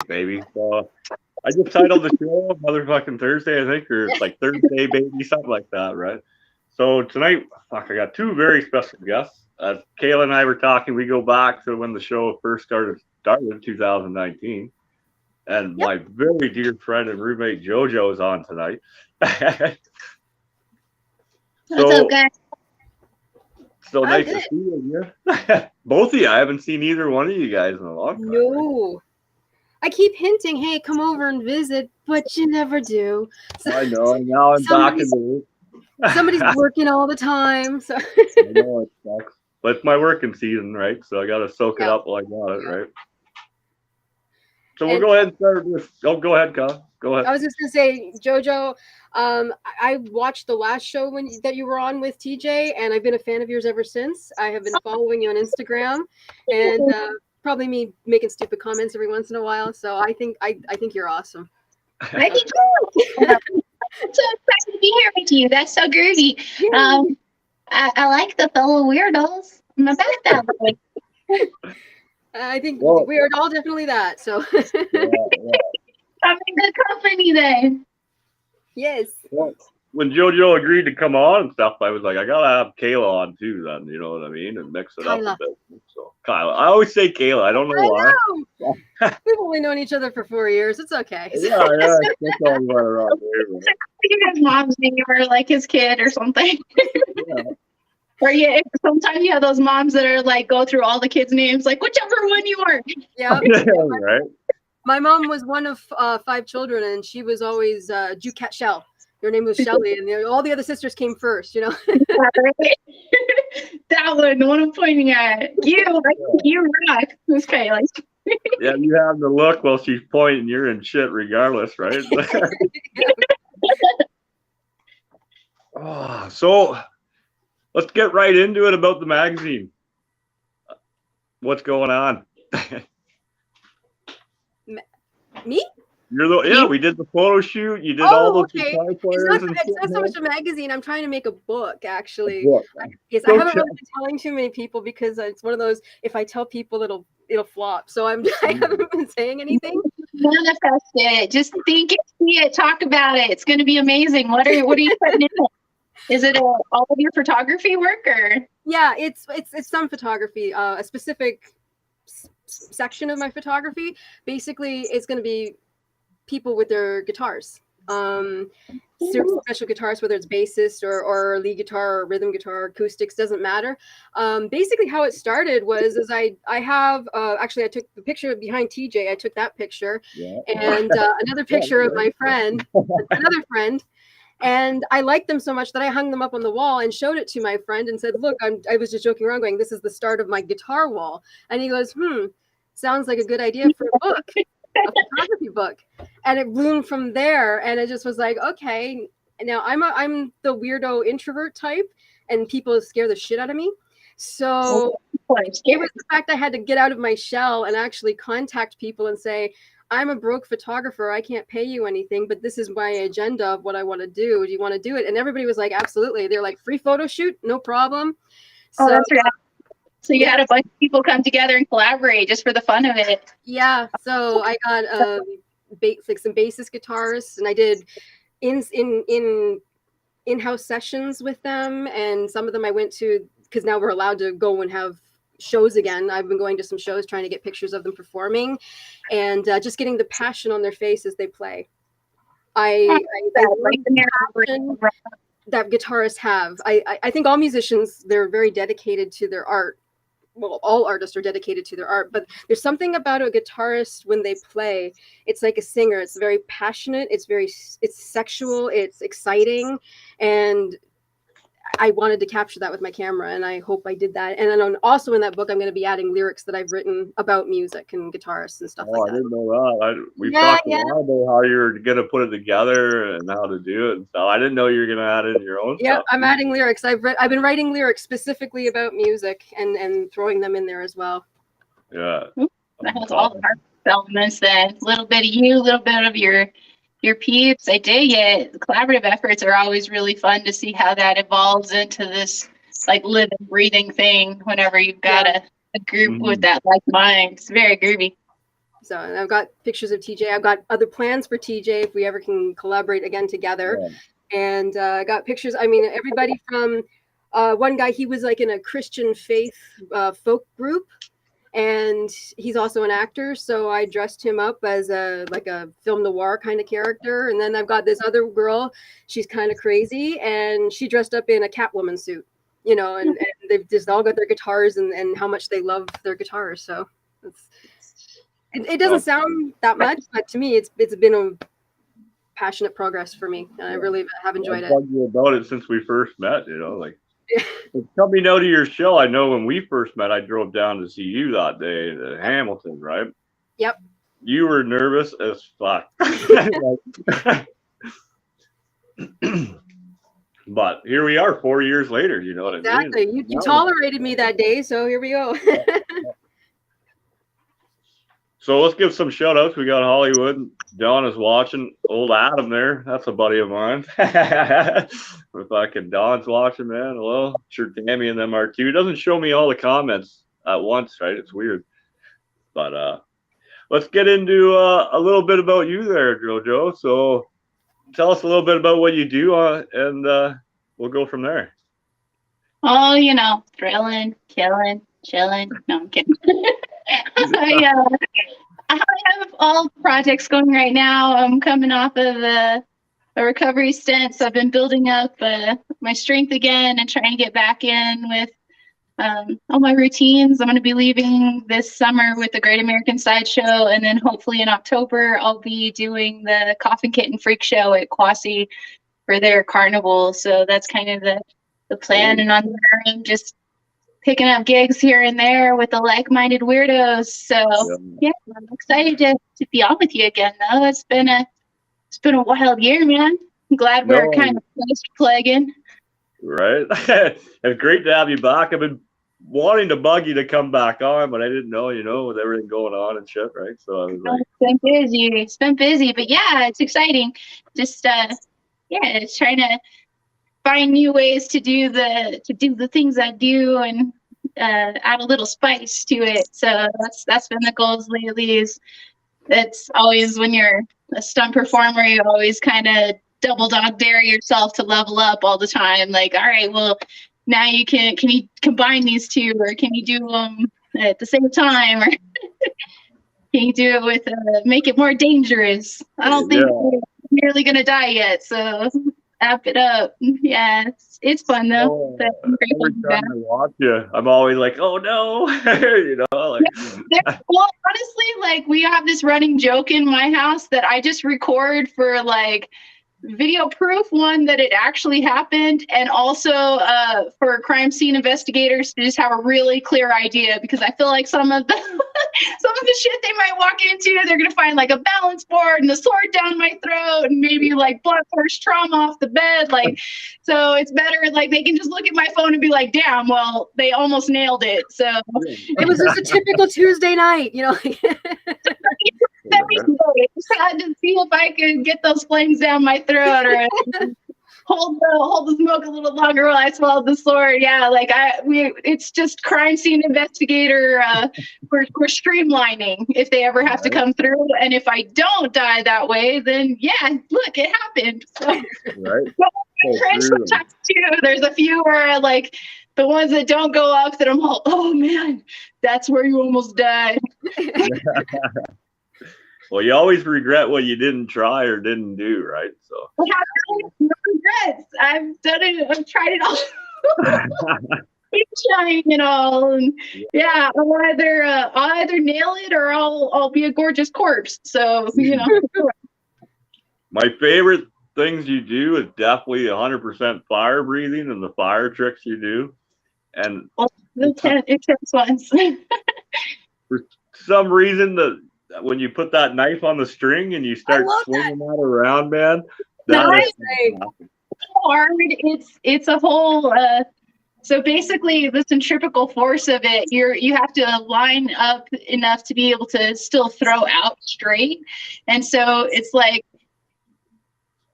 baby. So I just titled the show Motherfucking Thursday, I think, or it's like Thursday, baby, something like that, right? So tonight, I got two very special guests. As Kayla and I were talking, we go back to when the show first started in 2019. And Yep. my very dear friend and roommate JoJo is on tonight. What's up, guys? So nice to see you. Both of you. I haven't seen either one of you guys in a long time. No. I keep hinting, hey, come over and visit, but you never do. So, I know. Now I'm back in the somebody's working all the time. So I know it sucks. But it's my working season, right? So I got to soak it up while I got it, right? So we'll go ahead and start with. Oh, go ahead, Kyle. Go ahead. I was just gonna say, JoJo, I watched the last show that you were on with TJ, and I've been a fan of yours ever since. I have been following you on Instagram, and probably me making stupid comments every once in a while. So I think you're awesome. I think so. I'm so excited to be here with you. That's so groovy. I like the fellow weirdos. I'm about that way. I think we are all definitely that. So I'm in good company then. Yes. Well, when JoJo agreed to come on and stuff, I was like, I gotta have Kayla on too. Then you know what I mean, and mix it up a bit. So Kyla, I always say Kayla. I don't know why. We've only known each other for 4 years. It's okay. Yeah. That's all we around here. His mom's name or like his kid or something. Yeah. Or sometimes you have those moms that are like go through all the kids' names, like whichever one you are. Yeah. Right. My mom was one of 5 children, and she was always Jucat Shell. Her name was Shelly, and all the other sisters came first, you know. That one, the one I'm pointing at. You rock. Okay, like. Yeah, you have the look while she's pointing. You're in shit regardless, right? So let's get right into it about the magazine. What's going on? Me? We did the photo shoot. You did all those guitar players. It's not so much a magazine. I'm trying to make a book, actually. I haven't really been telling too many people because it's one of those. If I tell people, it'll flop. So I haven't been saying anything. Manifest it. Just think it, see it, talk about it. It's going to be amazing. What are you putting in it? Is it all of your photography work or? Yeah, it's some photography. A specific section of my photography. Basically, it's going to be people with their guitars. Special guitars, whether it's bassist or lead guitar or rhythm guitar, acoustics, doesn't matter. Basically how it started was I have actually I took the picture behind TJ. I took that picture and another picture of my friend, another friend. And I liked them so much that I hung them up on the wall and showed it to my friend and said, look, I was just joking around going, this is the start of my guitar wall. And he goes, sounds like a good idea for a book, a photography book. And it bloomed from there. And it just was like, okay, now I'm the weirdo introvert type and people scare the shit out of me. So it was the fact I had to get out of my shell and actually contact people and say, I'm a broke photographer. I can't pay you anything, but this is my agenda of what I want to do. Do you want to do it? And everybody was like, absolutely. They're like, free photo shoot, no problem. So that's right. So you had a bunch of people come together and collaborate just for the fun of it. Yeah. So I got some bassist guitarists, and I did in-house sessions with them. And some of them I went to because now we're allowed to go and have shows again. I've been going to some shows trying to get pictures of them performing and just getting the passion on their face as they play. I like the passion that guitarists have. I think all musicians, they're very dedicated to their art. Well, all artists are dedicated to their art, but there's something about a guitarist when they play. It's like a singer. It's very passionate. It's sexual. It's exciting. And I wanted to capture that with my camera, and I hope I did that. And then also in that book, I'm going to be adding lyrics that I've written about music and guitarists and stuff like that. I didn't know that. We talked a lot about how you're going to put it together and how to do it and stuff. I didn't know you were going to add in your own stuff. I'm adding lyrics. I've been writing lyrics specifically about music and throwing them in there as well. Yeah. That has all the art elements then. A little bit of you, a little bit of your peeps. I dig it. The collaborative efforts are always really fun to see how that evolves into this like living, breathing thing whenever you've got a group with that like mind. It's very groovy. So and I've got pictures of TJ. I've got other plans for TJ if we ever can collaborate again together. Yeah. And I got pictures. I mean, everybody from one guy, he was like in a Christian faith folk group. And he's also an actor, so I dressed him up as a film noir kind of character. And then I've got this other girl, she's kind of crazy, and she dressed up in a Catwoman suit, you know, and they've just all got their guitars and how much they love their guitars. So it doesn't sound that much, but to me, it's been a passionate progress for me, and I really have enjoyed it. I've told you about it since we first met, you know, like. Coming out of your show, I know when we first met, I drove down to see you that day to Hamilton, right? Yep. You were nervous as fuck. But here we are 4 years later, you know what I mean? Exactly. You tolerated me that day, so here we go. So let's give some shout outs. We got Hollywood. Don is watching. Old Adam there. That's a buddy of mine. If fucking Don's watching, man. Hello. Sure Tammy and them are too. It doesn't show me all the comments at once, right? It's weird. But let's get into a little bit about you there, Jojo. So tell us a little bit about what you do and we'll go from there. Oh, you know, thrilling, killing, chilling. No, I'm kidding. I have all projects going right now. I'm coming off of a recovery stint, so I've been building up my strength again and trying to get back in with all my routines. I'm going to be leaving this summer with the Great American Sideshow, and then hopefully in October I'll be doing the Coffin Kitten Freak Show at Quasi for their carnival. So that's kind of the plan, and on there I'm just picking up gigs here and there with the like-minded weirdos. So yeah, I'm excited to be on with you again, though. It's been a wild year, man. I'm glad we're kind of plaguing. Right. It's great to have you back. I've been wanting to bug you to come back on, but I didn't know, you know, with everything going on and shit, right? So I was like, It's been busy, but yeah, it's exciting. Just it's trying to find new ways to do the things I do and add a little spice to it. So that's been the goals lately. It's always when you're a stunt performer, you always kind of double dog dare yourself to level up all the time. Like, all right, well, now can you combine these two, or can you do them at the same time, or can you do it with make it more dangerous? I don't think we're nearly gonna die yet, so amp it up. Yeah, it's fun though. Every time I watch you, I'm always like, oh no, you know. Like, well, honestly, like we have this running joke in my house that I just record for like video proof, one, that it actually happened, and also for crime scene investigators to just have a really clear idea, because I feel like some of the shit they might walk into, they're gonna find like a balance board and a sword down my throat and maybe like blunt force trauma off the bed, like, so it's better like they can just look at my phone and be like, damn, well, they almost nailed it. So it was just a typical Tuesday night, you know. Just had to see if I could get those flames down my throat, or hold the smoke a little longer while I swallowed the sword. Yeah, like it's just crime scene investigator. We're streamlining if they ever have to come through, and if I don't die that way, then yeah, look, it happened. So, right. Sometimes too, there's a few where like the ones that don't go up that I'm all, oh man, that's where you almost died. Well, you always regret what you didn't try or didn't do, right? So I have no regrets. I've done it. I've tried it all. Keep trying it all, and yeah, I'll either nail it or I'll be a gorgeous corpse. So you know. My favorite things you do is definitely 100% fire breathing and the fire tricks you do, and the intense ones. For some reason, when you put that knife on the string and you start swinging that around, man, that's hard. It's a whole. So basically, the centrifugal force of it, you have to line up enough to be able to still throw out straight, and so it's like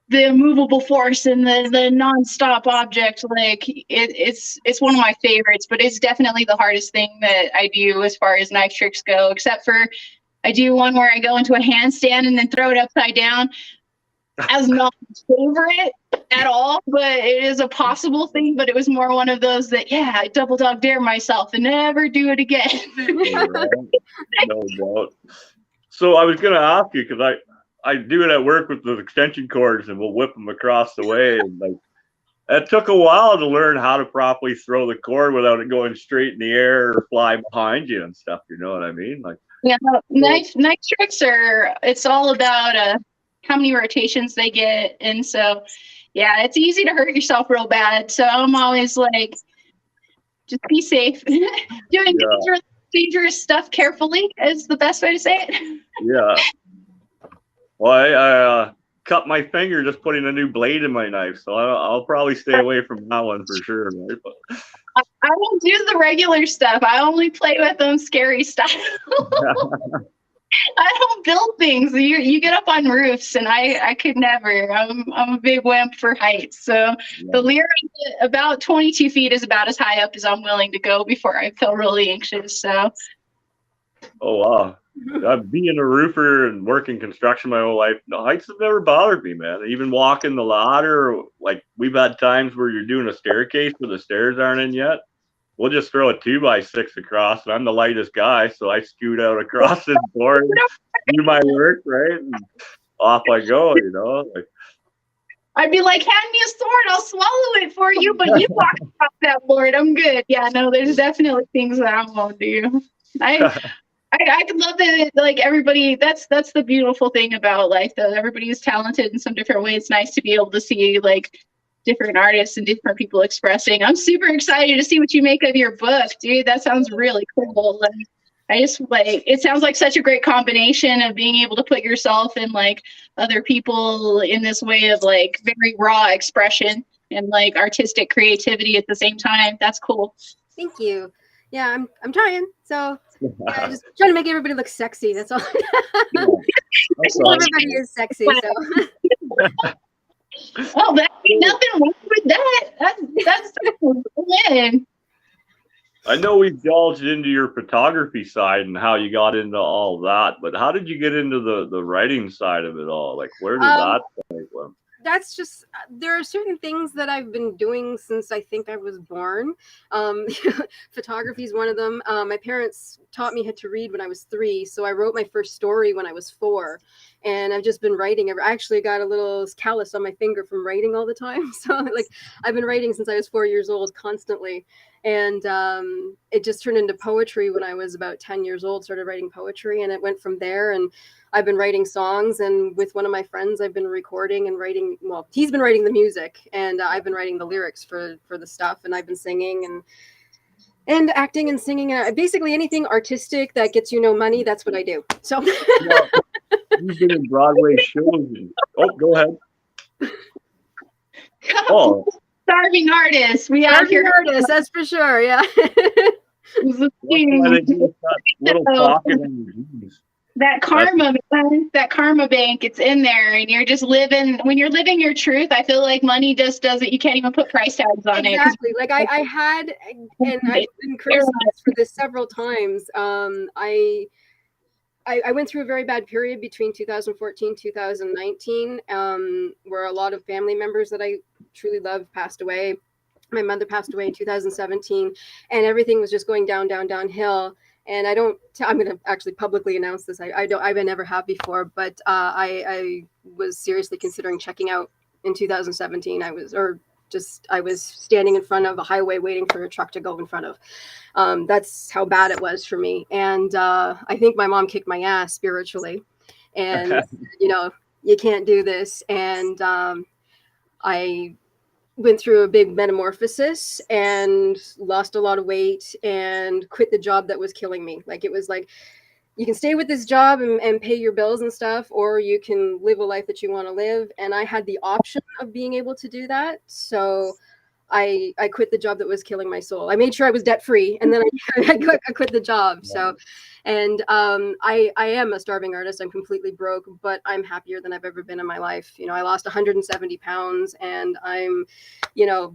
the immovable force and the non-stop object. Like it's one of my favorites, but it's definitely the hardest thing that I do as far as knife tricks go, except for I do one where I go into a handstand and then throw it upside down. As not my favorite at all, but it is a possible thing. But it was more one of those that, yeah, I double dog dare myself and never do it again. Right. No doubt. So I was going to ask you, because I do it at work with the extension cords, and we'll whip them across the way. And like, it took a while to learn how to properly throw the cord without it going straight in the air or fly behind you and stuff. You know what I mean? Like, Yeah, knife tricks it's all about how many rotations they get. And so, yeah, it's easy to hurt yourself real bad. So I'm always like, just be safe. Doing dangerous stuff carefully is the best way to say it. Yeah. Well, I cut my finger just putting a new blade in my knife, so I'll probably stay away from that one for sure. Right? But I don't do the regular stuff. I only play with them scary stuff. I don't build things. You get up on roofs, and I could never. I'm a big wimp for heights. So the Lyra about 22 feet is about as high up as I'm willing to go before I feel really anxious. So. Oh wow! I've been a roofer and working construction my whole life. No, heights have never bothered me, man. Even walking the ladder, like we've had times where you're doing a staircase where the stairs aren't in yet. We'll just throw a 2x6 across, and I'm the lightest guy, so I scoot out across this board, do my work, right, and off I go. You know, like I'd be like, hand me a sword, I'll swallow it for you, but you walk across that board, I'm good. Yeah, no, there's definitely things that I won't do. I love that, like, everybody, that's the beautiful thing about life, though. Everybody is talented in some different ways. It's nice to be able to see, like, different artists and different people expressing. I'm super excited to see what you make of your book, dude. That sounds really cool. Like, I just, like, it sounds like such a great combination of being able to put yourself and, like, other people in this way of, like, very raw expression and, like, artistic creativity at the same time. That's cool. Thank you. Yeah, I'm trying. So yeah, just trying to make everybody look sexy. That's all. Everybody is sexy. So. Oh, that ain't nothing wrong with that. That's a win. I know we delved into your photography side and how you got into all that, but how did you get into the writing side of it all? Like, where did that come from? That's just, there are certain things that I've been doing since I think I was born. Photography is one of them. My parents taught me how to read when I was 3, so I wrote my first story when I was 4, and I've just been writing. I actually got a little callus on my finger from writing all the time. So like, I've been writing since I was 4 years old constantly. And it just turned into poetry when I was about 10 years old, started writing poetry, and it went from there. And I've been writing songs, and with one of my friends, I've been recording and writing. Well, he's been writing the music, and I've been writing the lyrics for the stuff, and I've been singing and acting and singing. And basically anything artistic that gets you no money, that's what I do. So You've been in Broadway shows. Oh, go ahead. Oh. Starving artists. We starving out here. artists, that's for sure. Yeah. That karma, man, that karma bank, it's in there, and you're just living. When you're living your truth, I feel like money just doesn't. You can't even put price tags on it. Exactly. Like I had, and I've been criticized for this several times. I went through a very bad period between 2014, 2019, where a lot of family members that I truly love passed away. My mother passed away in 2017, and everything was just going downhill. And I'm going to actually publicly announce this. I never have before, but I was seriously considering checking out in 2017. I was standing in front of a highway waiting for a truck to go in front of. That's how bad it was for me. And I think my mom kicked my ass spiritually, and you can't do this. And I went through a big metamorphosis and lost a lot of weight and quit the job that was killing me. Like, it was like, you can stay with this job and pay your bills and stuff, or you can live a life that you want to live. And I had the option of being able to do that. So I quit the job that was killing my soul. I made sure I was debt free, and then I quit the job. So, and I am a starving artist. I'm completely broke, but I'm happier than I've ever been in my life. I lost 170 pounds, and I'm,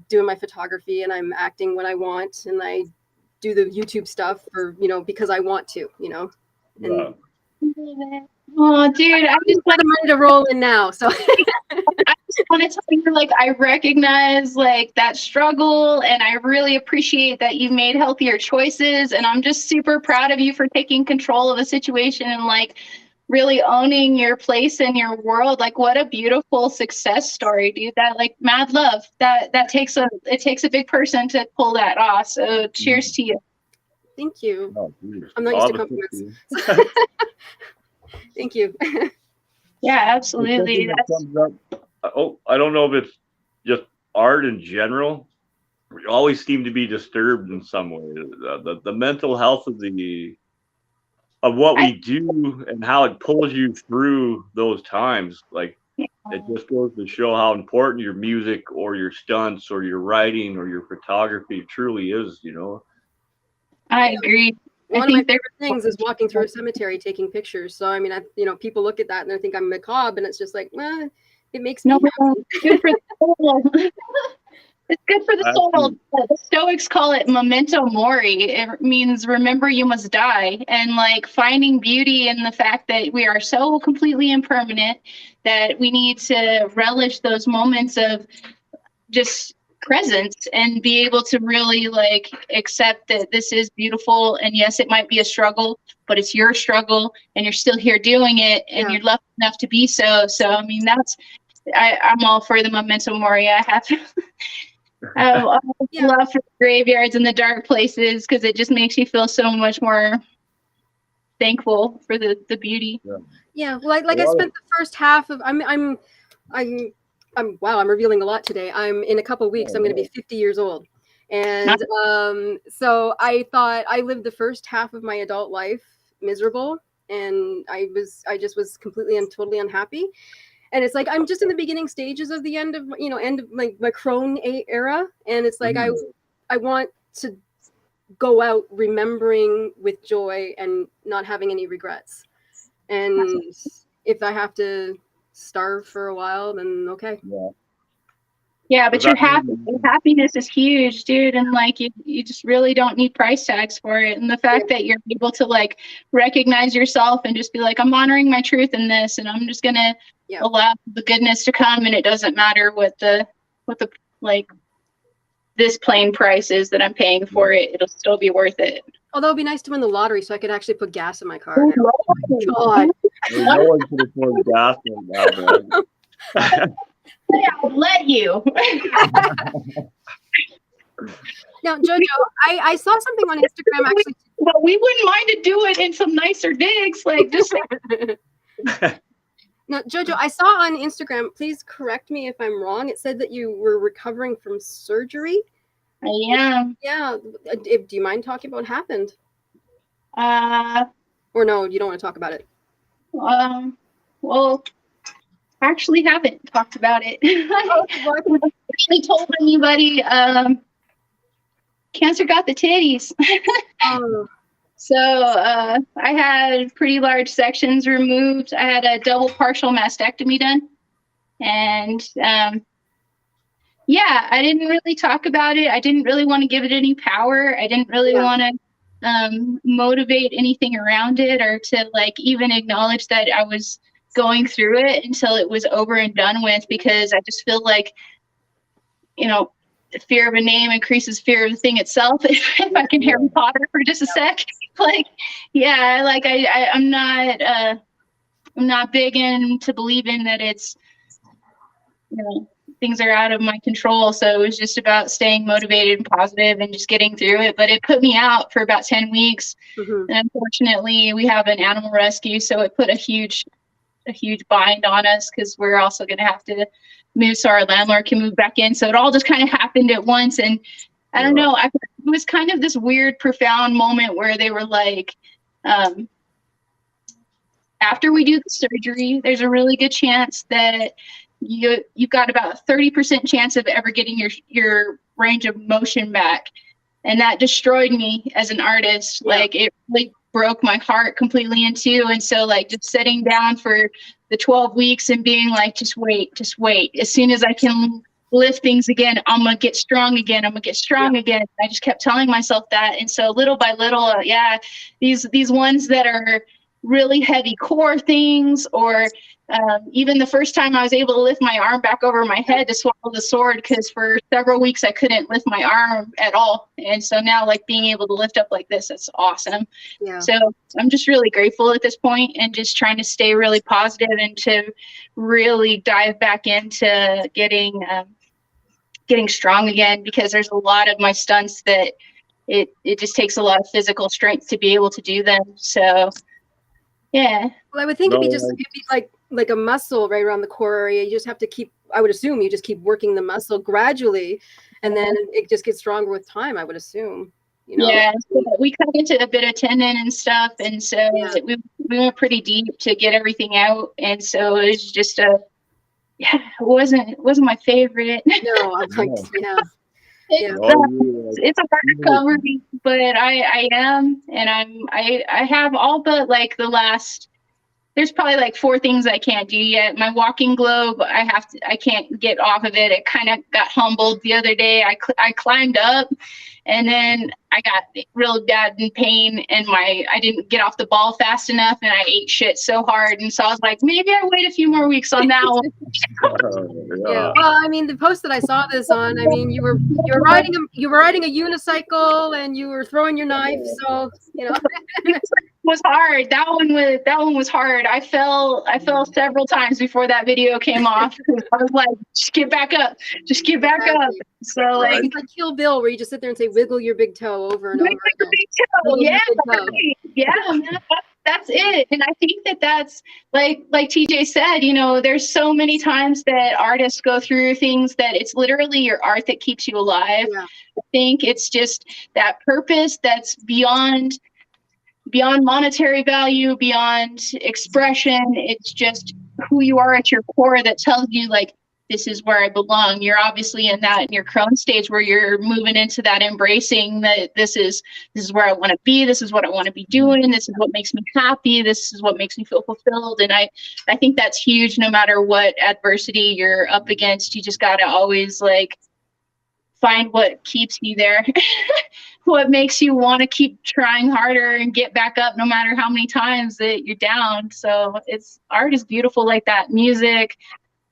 doing my photography, and I'm acting when I want, and I do the YouTube stuff for, because I want to, and Oh, dude, I just want the money to roll in now. So I just want to tell you, like, I recognize like that struggle, and I really appreciate that you've made healthier choices. And I'm just super proud of you for taking control of a situation and like really owning your place in your world. Like, what a beautiful success story, dude. That like mad love. That takes a big person to pull that off. So cheers to you. thank you. Oh, I'm not used to compliments. Thank you. Yeah, absolutely. That comes up, I don't know if it's just art in general. We always seem to be disturbed in some way. The mental health of what we do and how it pulls you through those times. Like, it just goes to show how important your music or your stunts or your writing or your photography truly is, you know? I agree. One of my favorite things is walking through a cemetery taking pictures. So I mean, people look at that and they think I'm macabre, and it's just like, well, it makes me happy. Good for the soul. It's good for the soul. The Stoics call it memento mori. It means remember you must die. And like finding beauty in the fact that we are so completely impermanent that we need to relish those moments of just presence and be able to really like accept that this is beautiful. And yes, it might be a struggle, but it's your struggle and you're still here doing it, and you're lucky enough to be so. So I mean, I'm all for the memento mori. I have I love for the graveyards and the dark places because it just makes you feel so much more thankful for the beauty. Yeah, like I spent the first half of I'm wow, I'm revealing a lot today. In a couple of weeks I'm going to be 50 years old. And so I thought I lived the first half of my adult life miserable, and I just was completely and totally unhappy. And it's like I'm just in the beginning stages of the end of my crone era, and it's like I want to go out remembering with joy and not having any regrets. And if I have to starve for a while, then okay. Yeah, but your happiness is huge, dude, and like you just really don't need price tags for it. And the fact that you're able to like recognize yourself and just be like, I'm honoring my truth in this, and I'm just gonna allow the goodness to come, and it doesn't matter what the like this plain price is that I'm paying for it. It'll still be worth it. Although it'd be nice to win the lottery so I could actually put gas in my car. God. No one can afford gas right now, man. I'll let you. Now, Jojo, I saw something on Instagram actually. Well, we wouldn't mind to do it in some nicer digs, like just. Now, Jojo, I saw on Instagram. Please correct me if I'm wrong. It said that you were recovering from surgery. I am. Yeah. Do you mind talking about what happened? Or no, you don't want to talk about it. Well. Actually haven't talked about it. I haven't actually told anybody. Cancer got the titties. So I had pretty large sections removed. I had a double partial mastectomy done. And I didn't really talk about it. I didn't really want to give it any power. I didn't really want to motivate anything around it, or to like even acknowledge that I was going through it until it was over and done with, because I just feel like, fear of a name increases fear of the thing itself. If I can Harry Potter for just a sec, I'm not big into believing that it's, things are out of my control. So it was just about staying motivated and positive and just getting through it. But it put me out for about 10 weeks. And unfortunately we have an animal rescue, so it put a huge bind on us, because we're also going to have to move so our landlord can move back in. So it all just kind of happened at once. And I don't know, it was kind of this weird, profound moment where they were like, after we do the surgery, there's a really good chance that you've got about a 30% chance of ever getting your range of motion back. And that destroyed me as an artist. Like, it really broke my heart completely in two. And so like just sitting down for the 12 weeks and being like, just wait. As soon as I can lift things again, I'm going to get strong again. Again. I just kept telling myself that. And so little by little, these ones that are really heavy core things, or even the first time I was able to lift my arm back over my head to swallow the sword, because for several weeks I couldn't lift my arm at all. And so now, like, being able to lift up like this, that's awesome. Yeah. So I'm just really grateful at this point, and just trying to stay really positive and to really dive back into getting strong again, because there's a lot of my stunts that it just takes a lot of physical strength to be able to do them. So yeah. Well, I would think No, it'd be like a muscle right around the core area. You just have to keep, I would assume you just keep working the muscle gradually, and then it just gets stronger with time, I would assume. You know? Yeah, so we cut into a bit of tendon and stuff, and so we went pretty deep to get everything out, and so it was just it wasn't my favorite. No, I'm like, yeah. It's a hard recovery, but I am, and I have all but like the last. There's probably like 4 things I can't do yet. My walking globe, I can't get off of it. It kind of got humbled the other day. I climbed up, and then I got real bad in pain, and I didn't get off the ball fast enough, and I ate shit so hard. And so I was like, maybe I wait a few more weeks on that one. Yeah. Well, I mean, the post that I saw this on, I mean, you were riding a unicycle, and you were throwing your knife, so you know. Was hard. That one was hard. I fell several times before that video came off. I was like, just get back up. So like, it's like Kill Bill, where you just sit there and say, wiggle your big toe over and over again. Yeah, man, that's it. And I think that's like TJ said, you know, there's so many times that artists go through things that it's literally your art that keeps you alive. Yeah. I think it's just that purpose that's beyond monetary value, beyond expression. It's just who you are at your core that tells you, like, this is where I belong. You're obviously in your crone stage where you're moving into that embracing that this is where I want to be. This is what I want to be doing. This is what makes me happy. This is what makes me feel fulfilled. And I think that's huge. No matter what adversity you're up against, you just got to always like find what keeps you there. What makes you want to keep trying harder and get back up no matter how many times that you're down. So art is beautiful like that. Music,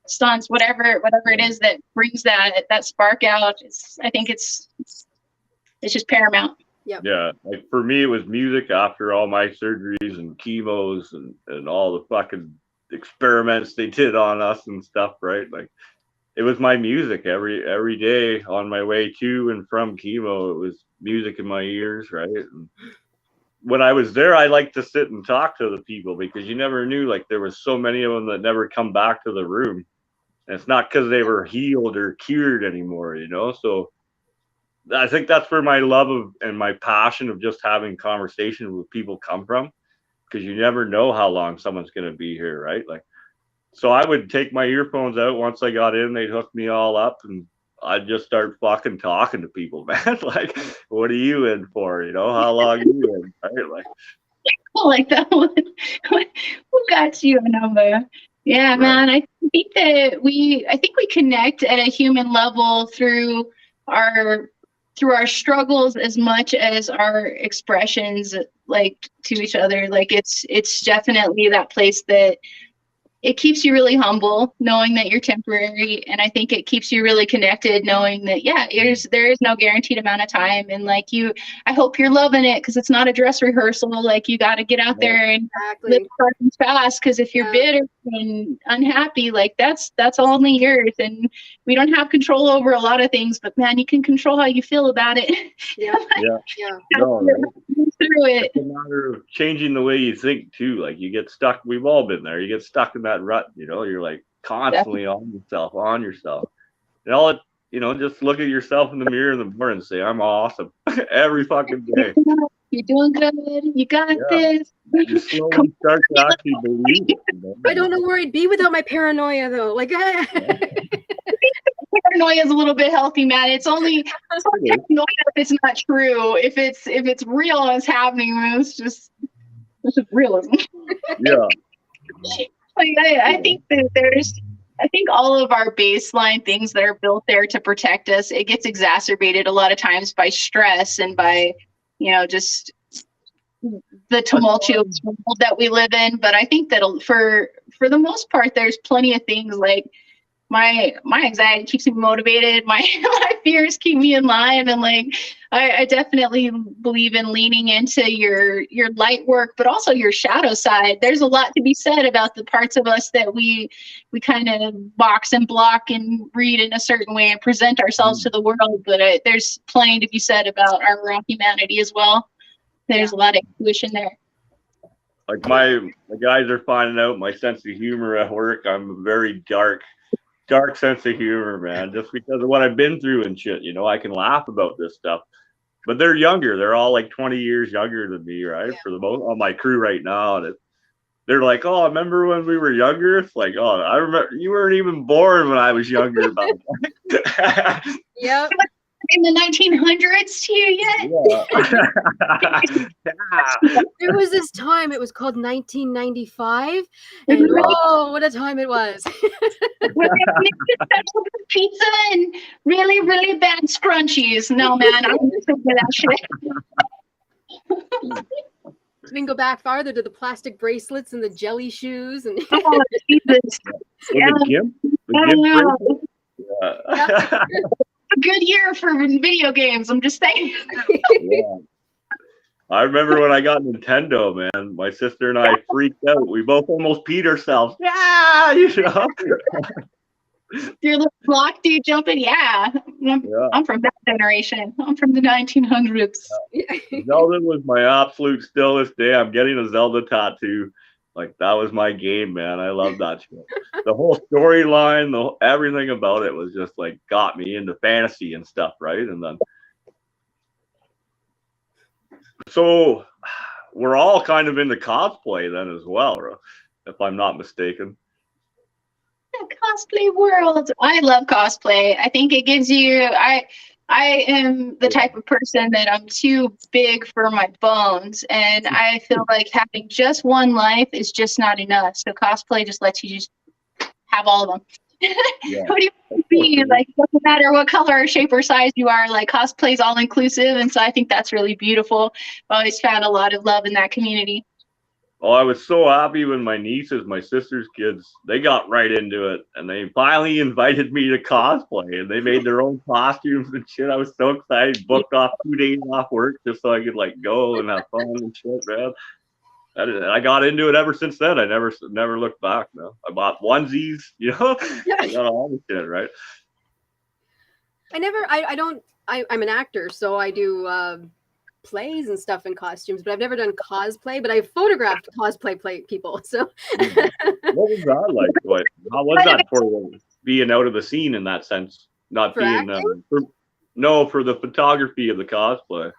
stunts, whatever it is that brings that spark out. I think it's just paramount. Yep. Yeah, like for me, it was music after all my surgeries and chemos and all the fucking experiments they did on us and stuff, right? Like, it was my music every day on my way to and from chemo. It was music in my ears, right? And when I was there, I liked to sit and talk to the people, because you never knew, like, there was so many of them that never come back to the room. And it's not because they were healed or cured anymore, you know? So I think that's where my love of and my passion of just having conversations with people come from, because you never know how long someone's going to be here, right? Like, so I would take my earphones out once I got in, they'd hook me all up, and I'd just start fucking talking to people, man. Like, what are you in for? You know, how long are you in? Right? Like, I like that one. Who got you a number? Yeah, right. Man. I think we connect at a human level through our struggles as much as our expressions, like, to each other. Like, it's definitely that place that it keeps you really humble, knowing that you're temporary. And I think it keeps you really connected, knowing that, there is no guaranteed amount of time. And like I hope you're loving it, because it's not a dress rehearsal. Like, you got to get out there and live hard and fast. Because if you're bitter and unhappy, like, that's only yours. And we don't have control over a lot of things, but man, you can control how you feel about it. Yeah. No, through it. It's a matter of changing the way you think too. Like, you get stuck. We've all been there. You get stuck in that rut. You know, you're like constantly on yourself. And all it, you know, just look at yourself in the mirror in the morning and say, "I'm awesome," every fucking day. You're doing good. You got this. You slowly start to actually believe it. You know? I don't know where I'd be without my paranoia, though. Like, paranoia is a little bit healthy, man. It's only paranoia if it's not true. If it's real and it's happening, it's just realism. Yeah. Like, I think that I think all of our baseline things that are built there to protect us, it gets exacerbated a lot of times by stress and by, you know, just the tumultuous world that we live in. But I think that for the most part, there's plenty of things like my anxiety keeps me motivated. My fears keep me in line, and like I definitely believe in leaning into your light work, but also your shadow side. There's a lot to be said about the parts of us that we kind of box and block and read in a certain way and present ourselves to the world. But there's plenty to be said about our raw humanity as well. There's a lot of intuition there. Like the guys are finding out my sense of humor at work. I'm a very dark sense of humor, man, just because of what I've been through and shit. You know, I can laugh about this stuff, but they're younger. They're all like 20 years younger than me, right? For the most on my crew right now. And they're like, oh, I remember when we were younger. It's like, oh, I remember you weren't even born when I was younger. About that. Yep. In the 1900s to you yet? Yeah. There was this time, it was called 1995, and oh, what a time it was. Pizza and really, really bad scrunchies. No, man, I'm just over that shit. We can go back farther to the plastic bracelets and the jelly shoes. And oh, Jesus. A good year for video games, I'm just saying. Yeah. I remember when I got Nintendo, man, my sister and I freaked out. We both almost peed ourselves. Yeah, you know. Your little block dude jumping, yeah. I'm from that generation. I'm from the 1900s. Zelda was my absolute stillest day. I'm getting a Zelda tattoo. Like, that was my game, man. I love that shit. The whole storyline, everything about it was just like got me into fantasy and stuff, right? And then, so we're all kind of into cosplay then as well, if I'm not mistaken. The cosplay world. I love cosplay. I think it gives you. I am the type of person that I'm too big for my bones, and I feel like having just one life is just not enough. So cosplay just lets you just have all of them. Yeah. Who do you want to be? Like, doesn't matter what color or shape or size you are, like cosplay is all inclusive, and so I think that's really beautiful. I've always found a lot of love in that community. Oh, I was so happy when my nieces, my sister's kids, they got right into it, and they finally invited me to cosplay, and they made their own costumes and shit. I was so excited, booked off 2 days off work just so I could like go and have fun and shit, man. I got into it ever since then. I never looked back. No, I bought onesies, you know, I got all the shit, right? I'm an actor, so I do plays and stuff in costumes, but I've never done cosplay, but I've photographed cosplay people. So what was that like? How was that for you, being out of the scene in that sense? Not for being for the photography of the cosplay.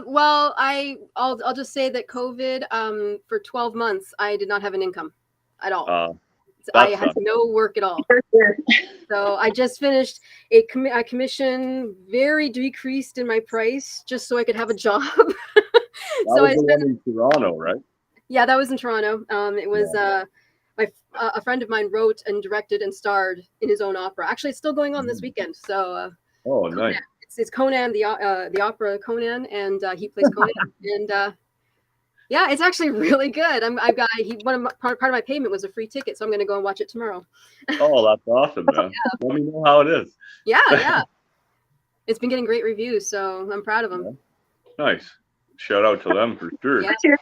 Well, I'll just say that COVID, for 12 months, I did not have an income at all. I had no work at all. So I just finished a commission, very decreased in my price, just so I could have a job. So I spent in Toronto, right? Yeah, that was in Toronto. It was a friend of mine wrote and directed and starred in his own opera. Actually, it's still going on this weekend. So nice. It's Conan, the opera Conan, and he plays Conan. And yeah, it's actually really good. Part of my payment was a free ticket, so I'm going to go and watch it tomorrow. Oh, that's awesome, man. Let me know how it is. Yeah. It's been getting great reviews, so I'm proud of them. Yeah. Nice. Shout out to them for sure. Yeah. There's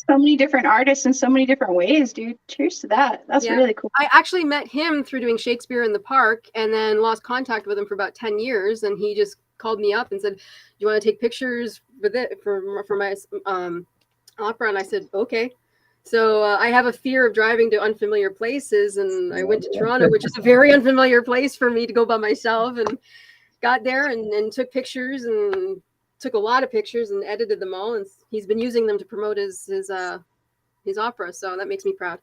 so many different artists in so many different ways, dude. Cheers to that. That's really cool. I actually met him through doing Shakespeare in the Park, and then lost contact with him for about 10 years, and he just called me up and said, "Do you want to take pictures for my opera?" And I said, okay. So I have a fear of driving to unfamiliar places, and I went to Toronto, which is a very unfamiliar place for me to go by myself, and got there and took pictures, and took a lot of pictures and edited them all, and he's been using them to promote his opera, so that makes me proud.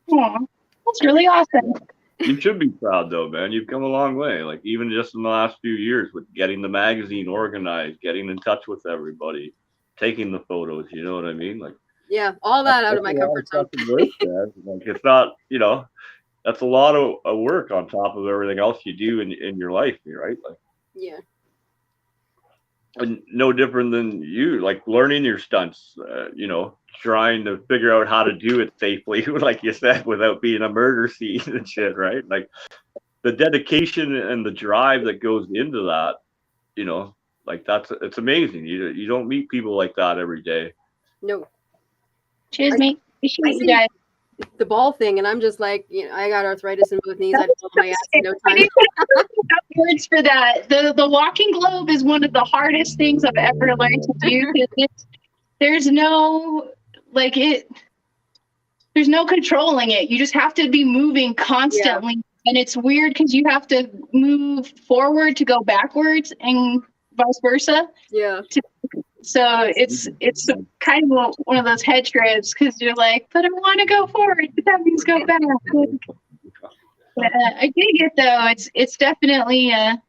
Yeah, that's really awesome. You should be proud though, man. You've come a long way, like even just in the last few years with getting the magazine organized, getting in touch with everybody, taking the photos, you know what I mean? Like, yeah, all that out of my comfort zone. Like, it's not, that's a lot of work on top of everything else you do in your life, right? Like, yeah. and no different than you, like learning your stunts, trying to figure out how to do it safely, like you said, without being a murder scene and shit, right? Like the dedication and the drive that goes into that, like it's amazing. You don't meet people like that every day. No. Cheers, mate. I see the ball thing, and I'm just like, I got arthritis in both knees. I'd fall my ass in no time. Words for that. The walking globe is one of the hardest things I've ever learned to do. There's no there's no controlling it. You just have to be moving constantly. Yeah. And it's weird because you have to move forward to go backwards and vice versa. Yeah. So it's kind of one of those head trips because you're like, but I want to go forward, but that means go back. I dig it though. It's definitely I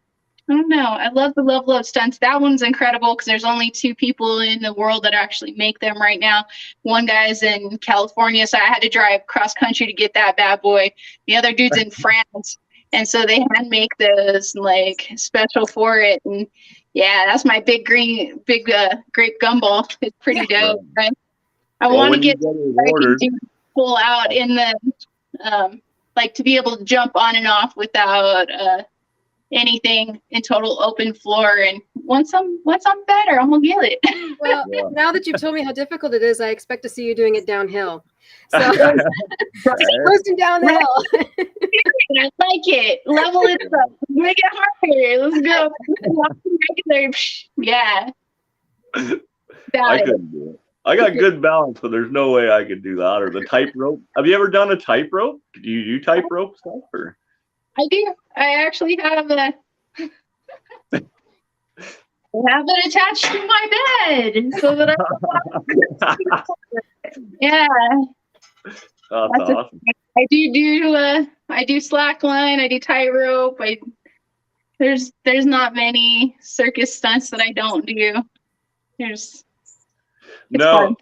don't know. I love the level of stunts. That one's incredible because there's only 2 people in the world that actually make them right now. One guy's in California, so I had to drive cross country to get that bad boy. The other dude's in France, and so they hand make those like special for it. And yeah, that's my big grape gumball. It's pretty dope. Right? I want to get pull out in the to be able to jump on and off without anything in total open floor. And once I'm better, I'm gonna get it. Well, now that you've told me how difficult it is, I expect to see you doing it downhill. So coasting down the hill. I like it. Level it up. Make it harder. Let's go. Yeah. I couldn't do it. I got good balance, but there's no way I could do that. Or the tightrope. Have you ever done a tightrope? Do you do tightrope stuff? Or? I do. I actually have it attached to my bed so that yeah. That's awesome. I do slack line. I do tightrope. There's not many circus stunts that I don't do. No.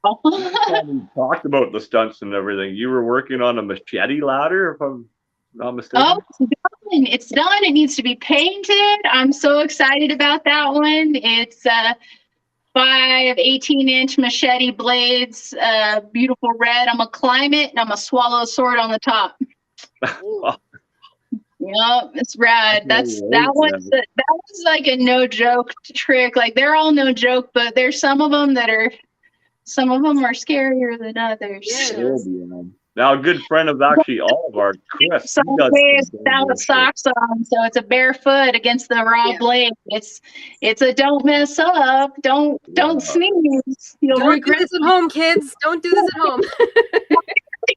We talked about the stunts and everything. You were working on a Machete Ladder, if I'm not mistaken. Oh, it's done. It needs to be painted. I'm so excited about that one. It's 5 18-inch machete blades, beautiful red. I'm gonna climb it and I'm gonna swallow a sword on the top. Yep, it's rad. That one's like a no joke trick. Like they're all no joke, but there's some of them are scarier than others. Yeah. Now, a good friend of actually all of our Chris. Some days without socks on, so it's a barefoot against the raw blade. It's a don't mess up, don't sneeze. Don't do this at home, kids. Don't do this at home.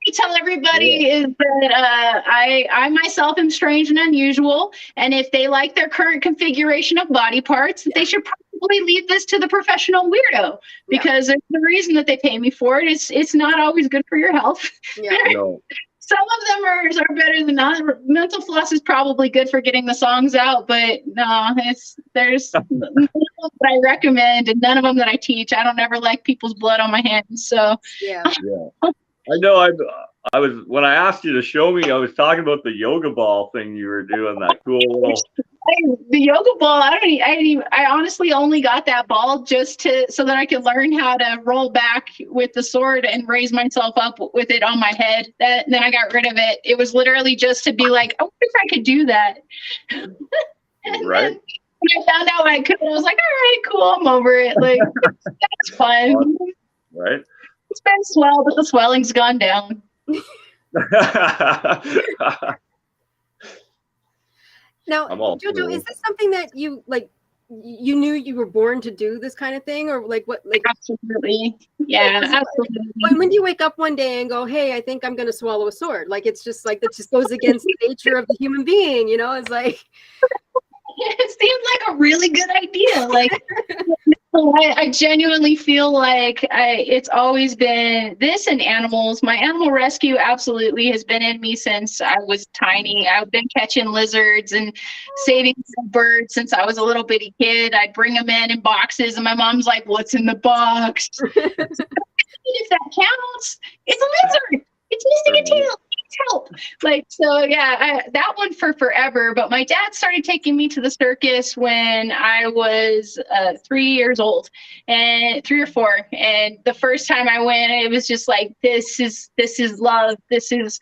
You tell everybody is that I myself am strange and unusual, and if they like their current configuration of body parts, they should probably leave this to the professional weirdo because there's the reason that they pay me for it. It's not always good for your health. Yeah. No. Some of them are better than others. Mental floss is probably good for getting the songs out, but no, there's none of them that I recommend and none of them that I teach. I don't ever like people's blood on my hands. So yeah. I know. I was when I asked you to show me. I was talking about the yoga ball thing you were doing. That cool little. The yoga ball. I honestly only got that ball just so that I could learn how to roll back with the sword and raise myself up with it on my head. Then I got rid of it. It was literally just to be like, I wonder if I could do that. Right. When I found out I could, I was like, all right, cool. I'm over it. Like that's fun. Right. It's been swell, but the swelling's gone down. Now, Jojo, is this something that you like? You knew you were born to do this kind of thing, or like what? Like absolutely, yeah, absolutely. When do you wake up one day and go, "Hey, I think I'm going to swallow a sword"? Like it's just like that just goes against the nature of the human being, you know? It's like it seems like a really good idea. Like I genuinely feel like it's always been this and animals. My animal rescue absolutely has been in me since I was tiny. I've been catching lizards and saving birds since I was a little bitty kid. I'd bring them in boxes and my mom's like, what's in the box? If that counts, it's a lizard. It's missing a tail. help. Like, so yeah, that one for forever. But my dad started taking me to the circus when I was 3 years old, and 3 or 4. And the first time I went, it was just like, this is love. This is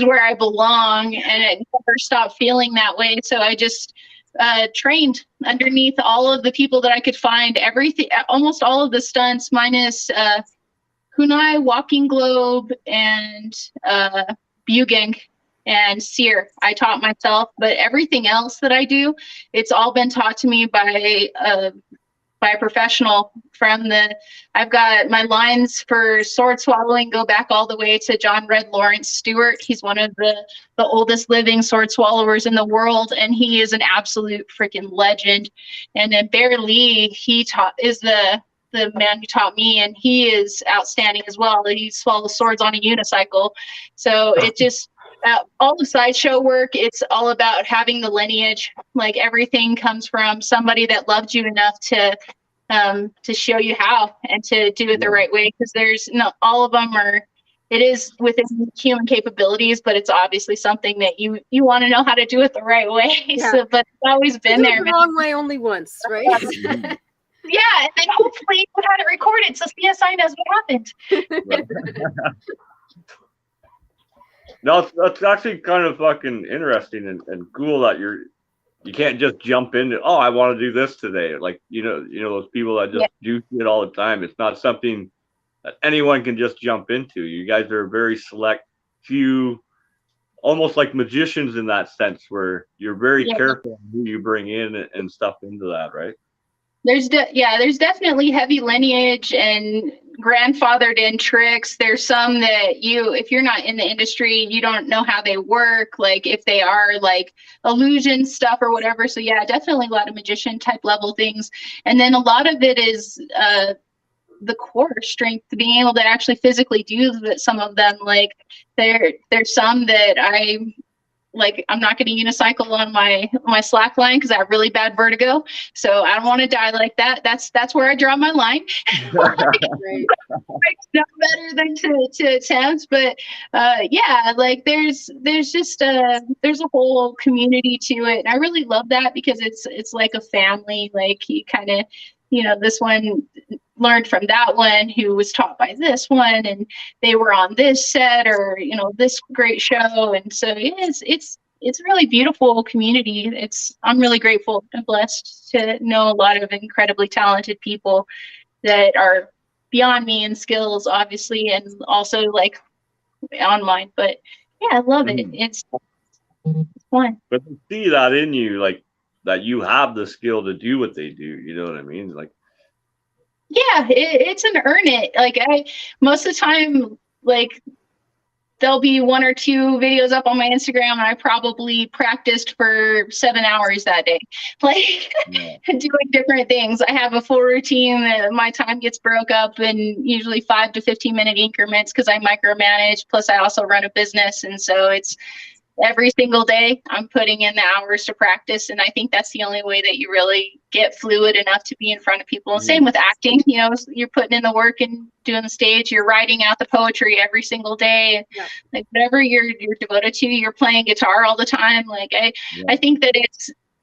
where I belong. And it never stopped feeling that way. So I just trained underneath all of the people that I could find, everything, almost all of the stunts minus Kunai, Walking Globe, and Buging and Sear. I taught myself, but everything else that I do, it's all been taught to me by a professional I've got my lines for sword swallowing go back all the way to John Red Lawrence Stewart. He's one of the oldest living sword swallowers in the world, and he is an absolute freaking legend. And then Bear Lee, is the man who taught me, and he is outstanding as well. He swallows swords on a unicycle. So it just all the sideshow work, it's all about having the lineage. Like, everything comes from somebody that loved you enough to show you how and to do it the right way, because there's not all of them are, it is within human capabilities, but it's obviously something that you want to know how to do it the right way. Yeah. So, but it's always been there. The wrong way only once, right? Yeah, and then hopefully you had it recorded so CSI knows what happened. No, that's actually kind of fucking interesting and cool that you can't just jump into, oh, I want to do this today. Like, you know those people that just do it all the time. It's not something that anyone can just jump into. You guys are a very select few, almost like magicians in that sense, where you're very careful who you bring in and stuff into that, right? There's definitely heavy lineage and grandfathered in tricks. There's some that if you're not in the industry, you don't know how they work, like if they are like illusion stuff or whatever. So yeah, definitely a lot of magician type level things. And then a lot of it is the core strength, being able to actually physically do some of them. Like there's some that I'm not going to unicycle on my slack line because I have really bad vertigo. So I don't want to die like that. That's where I draw my line. No better than to attempt. But like there's just there's a whole community to it. And I really love that because it's like a family. Like you kind of, this one learned from that one who was taught by this one, and they were on this set or this great show. And so it's a really beautiful community. I'm really grateful and blessed to know a lot of incredibly talented people that are beyond me in skills, obviously, and also like online. But yeah, I love it. It's fun. But to see that in you, like that you have the skill to do what they do, you know what I mean? Like, yeah, it's an earn it. Like most of the time, like there'll be 1 or 2 videos up on my Instagram, and I probably practiced for 7 hours that day, like doing different things. I have a full routine. My time gets broke up in usually 5 to 15 minute increments because I micromanage. Plus, I also run a business, and so it's every single day I'm putting in the hours to practice. And I think that's the only way that you really get fluid enough to be in front of people. And same with acting, you're putting in the work and doing the stage, you're writing out the poetry every single day. Like whatever you're devoted to, you're playing guitar all the time. Like I think that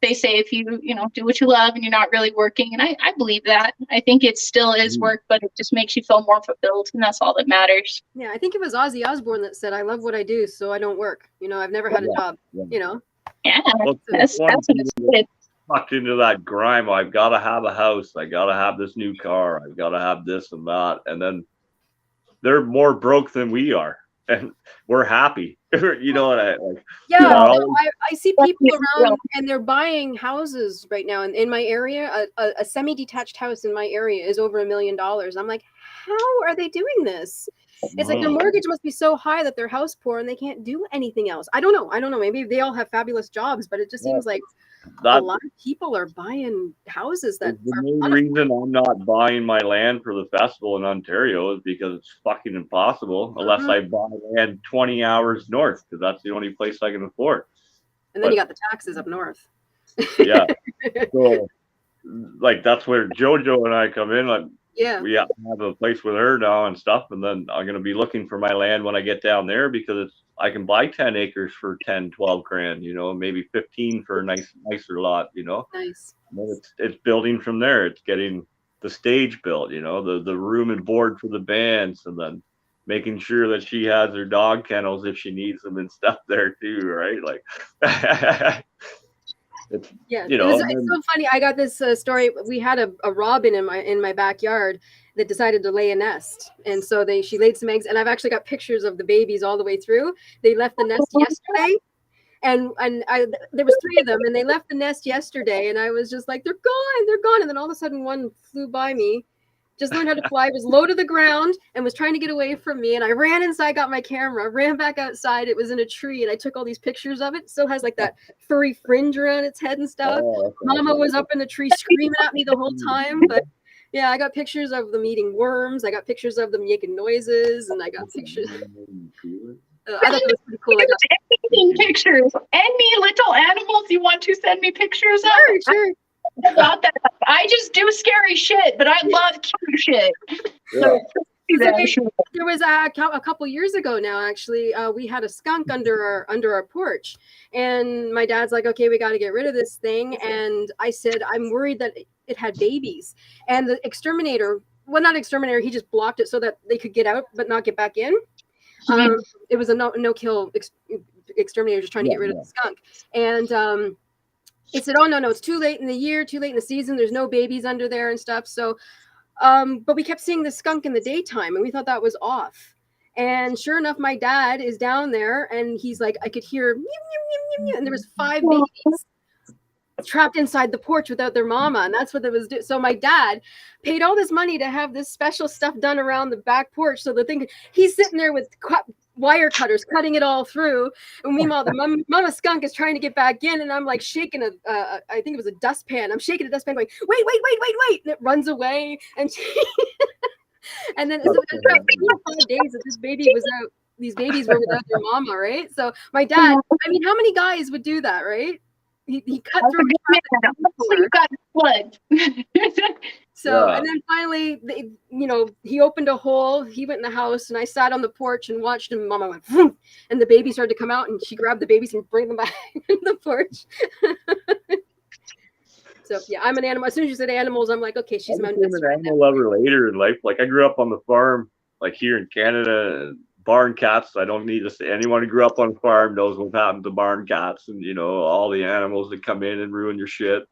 they say if you do what you love and you're not really working, and I believe that. I think it still is work, but it just makes you feel more fulfilled, and that's all that matters. Yeah, I think it was Ozzy Osbourne that said, "I love what I do, so I don't work." I've never had a job. Yeah, well, that's what it's fucked into that grime. I've got to have a house. I got to have this new car. I've got to have this and that, and then they're more broke than we are, and we're happy. You know what I like? Yeah, I see people around and they're buying houses right now. And in my area, a semi-detached house in my area is over $1 million. I'm like, how are they doing this? It's like their mortgage must be so high that they're house poor and they can't do anything else. I don't know. Maybe they all have fabulous jobs, but it just seems like a lot of people are buying houses that the main reason I'm not buying my land for the festival in Ontario is because it's fucking impossible unless I buy land 20 hours north, because that's the only place I can afford. And then you got the taxes up north. Yeah. So like that's where JoJo and I come in. Like, we have a place with her now and stuff, and then I'm gonna be looking for my land when I get down there because I can buy 10 acres for 10, 12 grand, you know, maybe 15 for a nicer lot, you know. Nice. And then it's building from there. It's getting the stage built, you know, the room and board for the bands, and then making sure that she has her dog kennels if she needs them and stuff there too, right? Like, it's, Yeah, you know, it's so funny. I got this story. We had a robin in my backyard that decided to lay a nest, and so she laid some eggs. And I've actually got pictures of the babies all the way through. They left the nest yesterday, and there was 3 of them, and they left the nest yesterday, and I was just like, they're gone. And then all of a sudden, one flew by me. Just learned how to fly, was low to the ground and was trying to get away from me. And I ran inside, got my camera, ran back outside. It was in a tree, and I took all these pictures of it. It still has like that furry fringe around its head and stuff. Mama was up in the tree screaming at me the whole time. But yeah, I got pictures of them eating worms. I got pictures of them making noises, and I got pictures. I thought that was pretty cool. I got pictures. Any little animals you want to send me pictures of? Sure. About that. I just do scary shit, but I love cute shit. Yeah. There was a couple years ago now, actually, we had a skunk under our porch, and my dad's like, okay, we got to get rid of this thing. And I said, I'm worried that it had babies. And the exterminator, well, not exterminator, he just blocked it so that they could get out but not get back in. It was a no-kill exterminator just trying to get rid of the skunk. And he said, oh, no, it's too late in the year, too late in the season. There's no babies under there and stuff. So, but we kept seeing the skunk in the daytime, and we thought that was off. And sure enough, my dad is down there, and he's like, I could hear meow, meow, meow, meow, and there was 5 babies trapped inside the porch without their mama, and that's what it was. So my dad paid all this money to have this special stuff done around the back porch. So the thing, he's sitting there with wire cutters cutting it all through, and meanwhile the mama skunk is trying to get back in, and I'm like shaking I think it was a dustpan. I'm shaking a dustpan going, wait, and it runs away, and and then so it was 5 days that these babies were without their mama, right? So my dad, I mean, how many guys would do that, right? He cut through. You got blood. So, and then finally, he opened a hole. He went in the house, and I sat on the porch and watched him. Mama went, vroom, and the baby started to come out, and she grabbed the babies and bring them back in the porch. So, yeah, I'm an animal. As soon as you said animals, I'm like, okay, she's my an animal lover later in life. Like, I grew up on the farm, like here in Canada, and barn cats. I don't need to say anyone who grew up on a farm knows what happened to barn cats, and all the animals that come in and ruin your shit.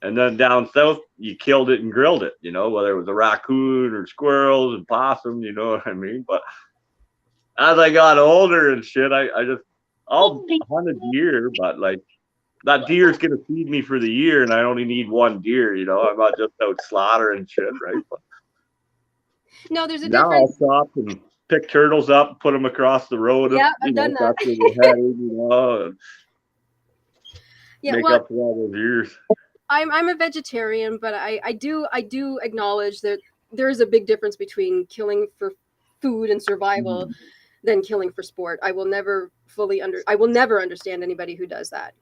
And then down south, you killed it and grilled it, whether it was a raccoon or squirrels and possum, you know what I mean? But as I got older and shit, I'll hunt a deer, but like that deer is going to feed me for the year, and I only need one deer, I'm not just out slaughtering shit, right? But no, there's a now difference. I'll stop and pick turtles up, put them across the road. Yeah, I've done that. And make up for all those years. I'm a vegetarian, but I do acknowledge that there is a big difference between killing for food and survival than killing for sport. I will never understand anybody who does that.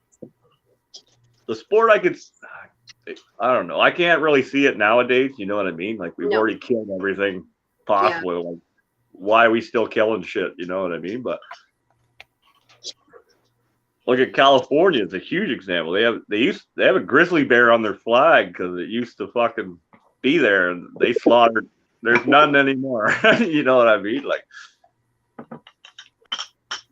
The sport, I don't know. I can't really see it nowadays. You know what I mean? Like we've already killed everything possible. Yeah. Like, why are we still killing shit? You know what I mean? But look at California. It's a huge example. They have a grizzly bear on their flag because it used to fucking be there, and they slaughtered. There's none anymore. You know what I mean? Like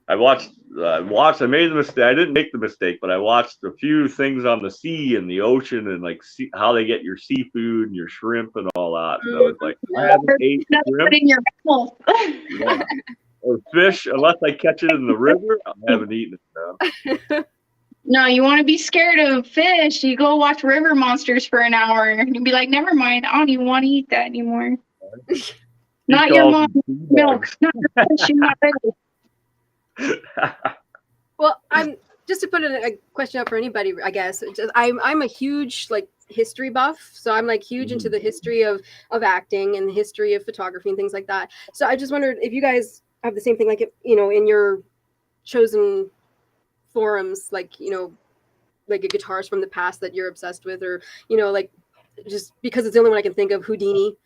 I made the mistake. I didn't make the mistake, but I watched a few things on the sea and the ocean, and like how they get your seafood and your shrimp and all that. So it's like I haven't ate shrimp in your mouth. Or fish, unless I catch it in the river, I haven't eaten it now. No, you want to be scared of fish, you go watch River Monsters for an hour and you'll be like, never mind, I don't even want to eat that anymore. Not your mom's milk. Not your fish, you're not ready. Well, I'm just to put a question up for anybody, I guess. I'm a huge history buff, so I'm huge into the history of acting and the history of photography and things like that. So I just wondered if you guys have the same thing, in your chosen forums, a guitarist from the past that you're obsessed with, or just because it's the only one I can think of, Houdini.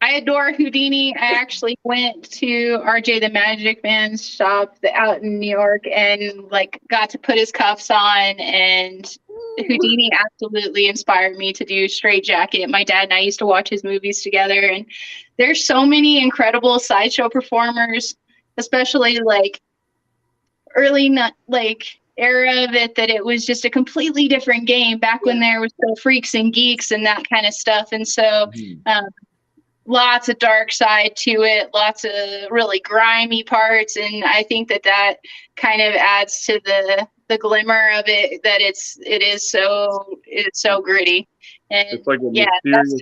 I adore Houdini. I actually went to RJ the Magic Man's shop out in New York and like got to put his cuffs on, and Houdini absolutely inspired me to do Straight Jacket. My dad and I used to watch his movies together, and there's so many incredible sideshow performers, especially like early era of it, that it was just a completely different game back when there was still freaks and geeks and that kind of stuff. And so lots of dark side to it, lots of really grimy parts, and I think that kind of adds to the glimmer of it, that it's so gritty. And it's like a mysterious,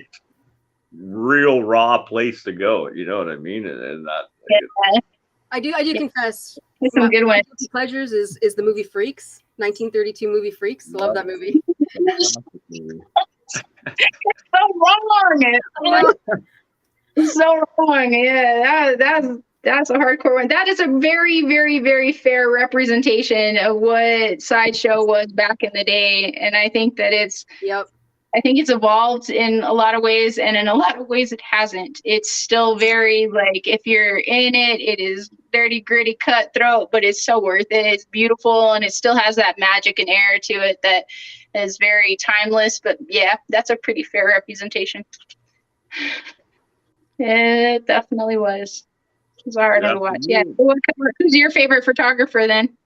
real raw place to go. You know what I mean? And that. I do confess. It's some good ones. Pleasures is the movie Freaks, 1932 movie Freaks. Love that movie. So wrong. So wrong. Yeah, that's a hardcore one. That is a very, very, very fair representation of what sideshow was back in the day, and I think that it's evolved in a lot of ways, and in a lot of ways it hasn't. It's still very, like, if you're in it, it is dirty, gritty, cutthroat, but it's so worth it. It's beautiful, and it still has that magic and air to it that is very timeless. But yeah, that's a pretty fair representation. It definitely was. It was hard to watch. Yeah. Who's your favorite photographer then?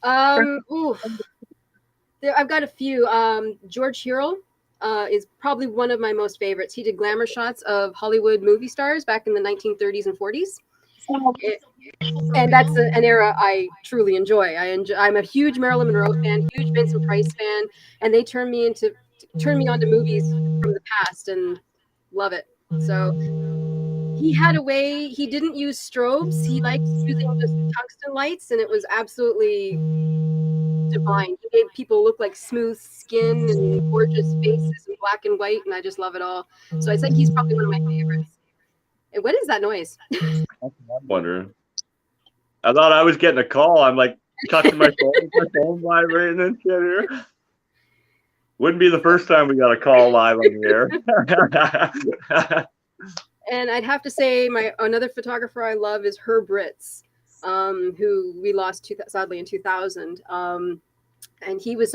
I've got a few. George Hurrell is probably one of my most favorites. He did glamour shots of Hollywood movie stars back in the 1930s and 40s. And that's an era I truly enjoy. I'm a huge Marilyn Monroe fan, huge Vincent Price fan, and they turned me onto movies from the past and love it. So he had a way, he didn't use strobes. He liked using just tungsten lights, and it was absolutely divine. He made people look like smooth skin and gorgeous faces in black and white, and I just love it all. So I think he's probably one of my favorites. And what is that noise? I'm wondering. I thought I was getting a call. I'm like touching my phone vibrating and shit here. Wouldn't be the first time we got a call live on the air. And I'd have to say another photographer I love is Herb Ritz, who we lost sadly in 2000. And he was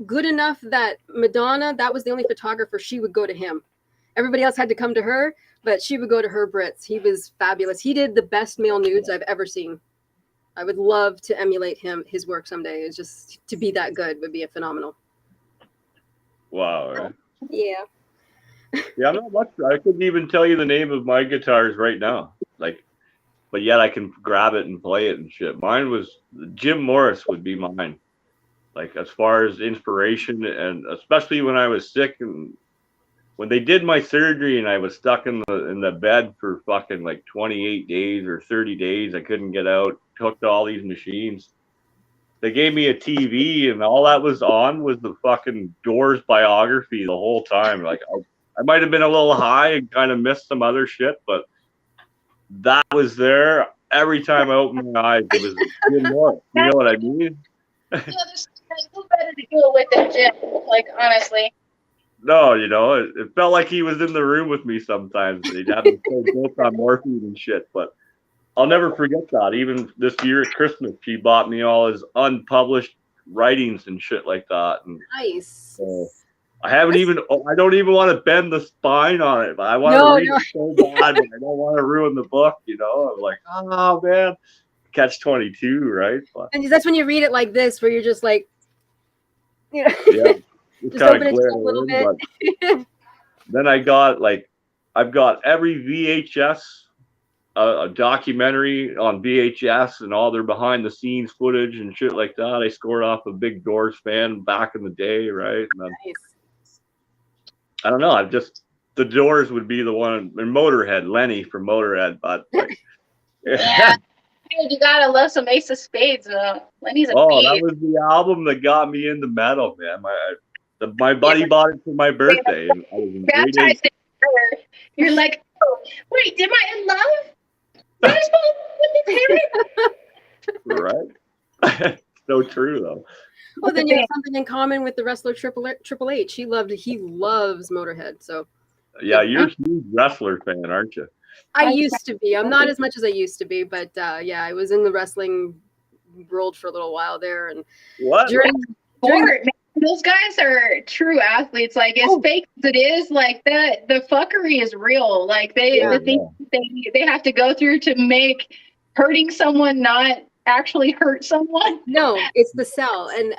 good enough that Madonna, that was the only photographer, she would go to him. Everybody else had to come to her, but she would go to Herb Ritz. He was fabulous. He did the best male nudes I've ever seen. I would love to emulate his work someday. It's just to be that good would be a phenomenal. Wow. Right? Yeah. Yeah, I'm not much. I couldn't even tell you the name of my guitars right now. But yet I can grab it and play it and shit. Mine was Jim Morris would be mine. Like, as far as inspiration, and especially when I was sick and when they did my surgery and I was stuck in the bed for fucking like 28 days or 30 days, I couldn't get out, hooked to all these machines. They gave me a TV and all that was on was the fucking Doors biography the whole time. Like, I might have been a little high and kind of missed some other shit, but that was there. Every time I opened my eyes, it was Jim Morris. You know what I mean? Yeah, there's no better to do it with than Jim, like, honestly. No, you know, it felt like he was in the room with me sometimes. He'd have me so built on morphine and shit, but I'll never forget that. Even this year at Christmas, he bought me all his unpublished writings and shit like that. And nice. I don't even want to bend the spine on it, but I want to read it so bad, but I don't want to ruin the book, you know? I'm like, oh man, catch-22, right? But, and that's when you read it like this, where you're just like, you know. Yeah. Just open it just a little bit. Then I've got every VHS, a documentary on VHS and all their behind the scenes footage and shit like that. I scored off a big Doors fan back in the day, right? And nice. I don't know. The Doors would be the one, and Motorhead, Lenny from Motorhead, but like, yeah. You gotta love some Ace of Spades. Lenny's a beast. That was the album that got me into metal, man. My buddy bought it for my birthday. And I was in grade 8. You're like, oh, wait, am I in love? Am I supposed to be right? So true, though. Well, then you have something in common with the wrestler Triple H. He loves Motorhead. So Yeah, you're a huge wrestler fan, aren't you? I used to be. I'm not as much as I used to be, but yeah, I was in the wrestling world for a little while there, and What? during Sport, man. Those guys are true athletes. Like as fake as it is, like the fuckery is real. Like the things they have to go through to make hurting someone not actually hurt someone. No, it's the sell, and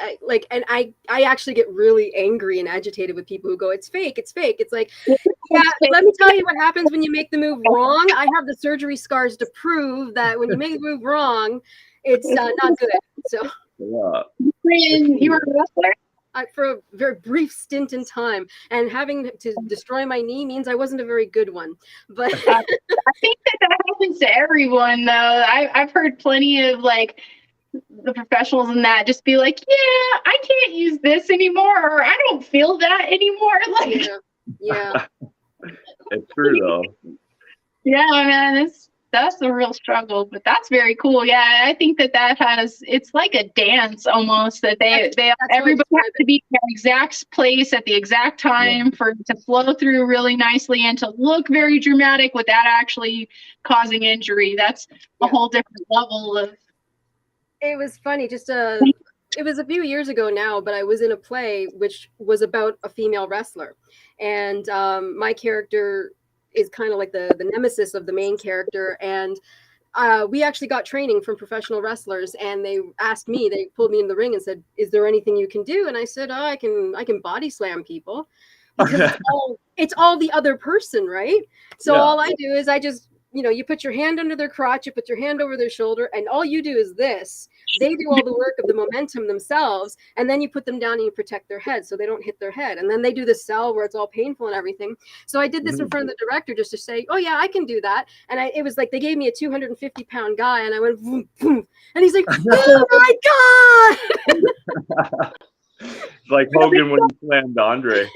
I actually get really angry and agitated with people who go, "It's fake, it's fake." It's like, yeah, let me tell you what happens when you make the move wrong. I have the surgery scars to prove that when you make the move wrong, it's not good. So, You were a wrestler? for a very brief stint in time, and having to destroy my knee means I wasn't a very good one. But I think that happens to everyone, though. I've heard plenty of like the professionals in that just be like, yeah, I can't use this anymore, or I don't feel that anymore. Like, yeah. It's true though. Yeah, man, that's the real struggle, but that's very cool. Yeah, I think that it's like a dance almost, that everybody has to be in the exact place at the exact time for it to flow through really nicely and to look very dramatic without actually causing injury. That's a whole different level of. It was funny, it was a few years ago now, but I was in a play which was about a female wrestler, and my character is kind of like the nemesis of the main character, and we actually got training from professional wrestlers, and they pulled me in the ring and said, "Is there anything you can do?" And I said, "Oh, I can body slam people," because it's all the other person, right? So all I do is I just, you put your hand under their crotch, you put your hand over their shoulder, and all you do is this. They do all the work of the momentum themselves, and then you put them down and you protect their head so they don't hit their head. And then they do the sell where it's all painful and everything. So I did this in front of the director just to say, "Oh yeah, I can do that." And it was like they gave me a 250-pound guy, and I went, boom, boom, and he's like, "Oh my god!" It's like Hogan when he slammed Andre.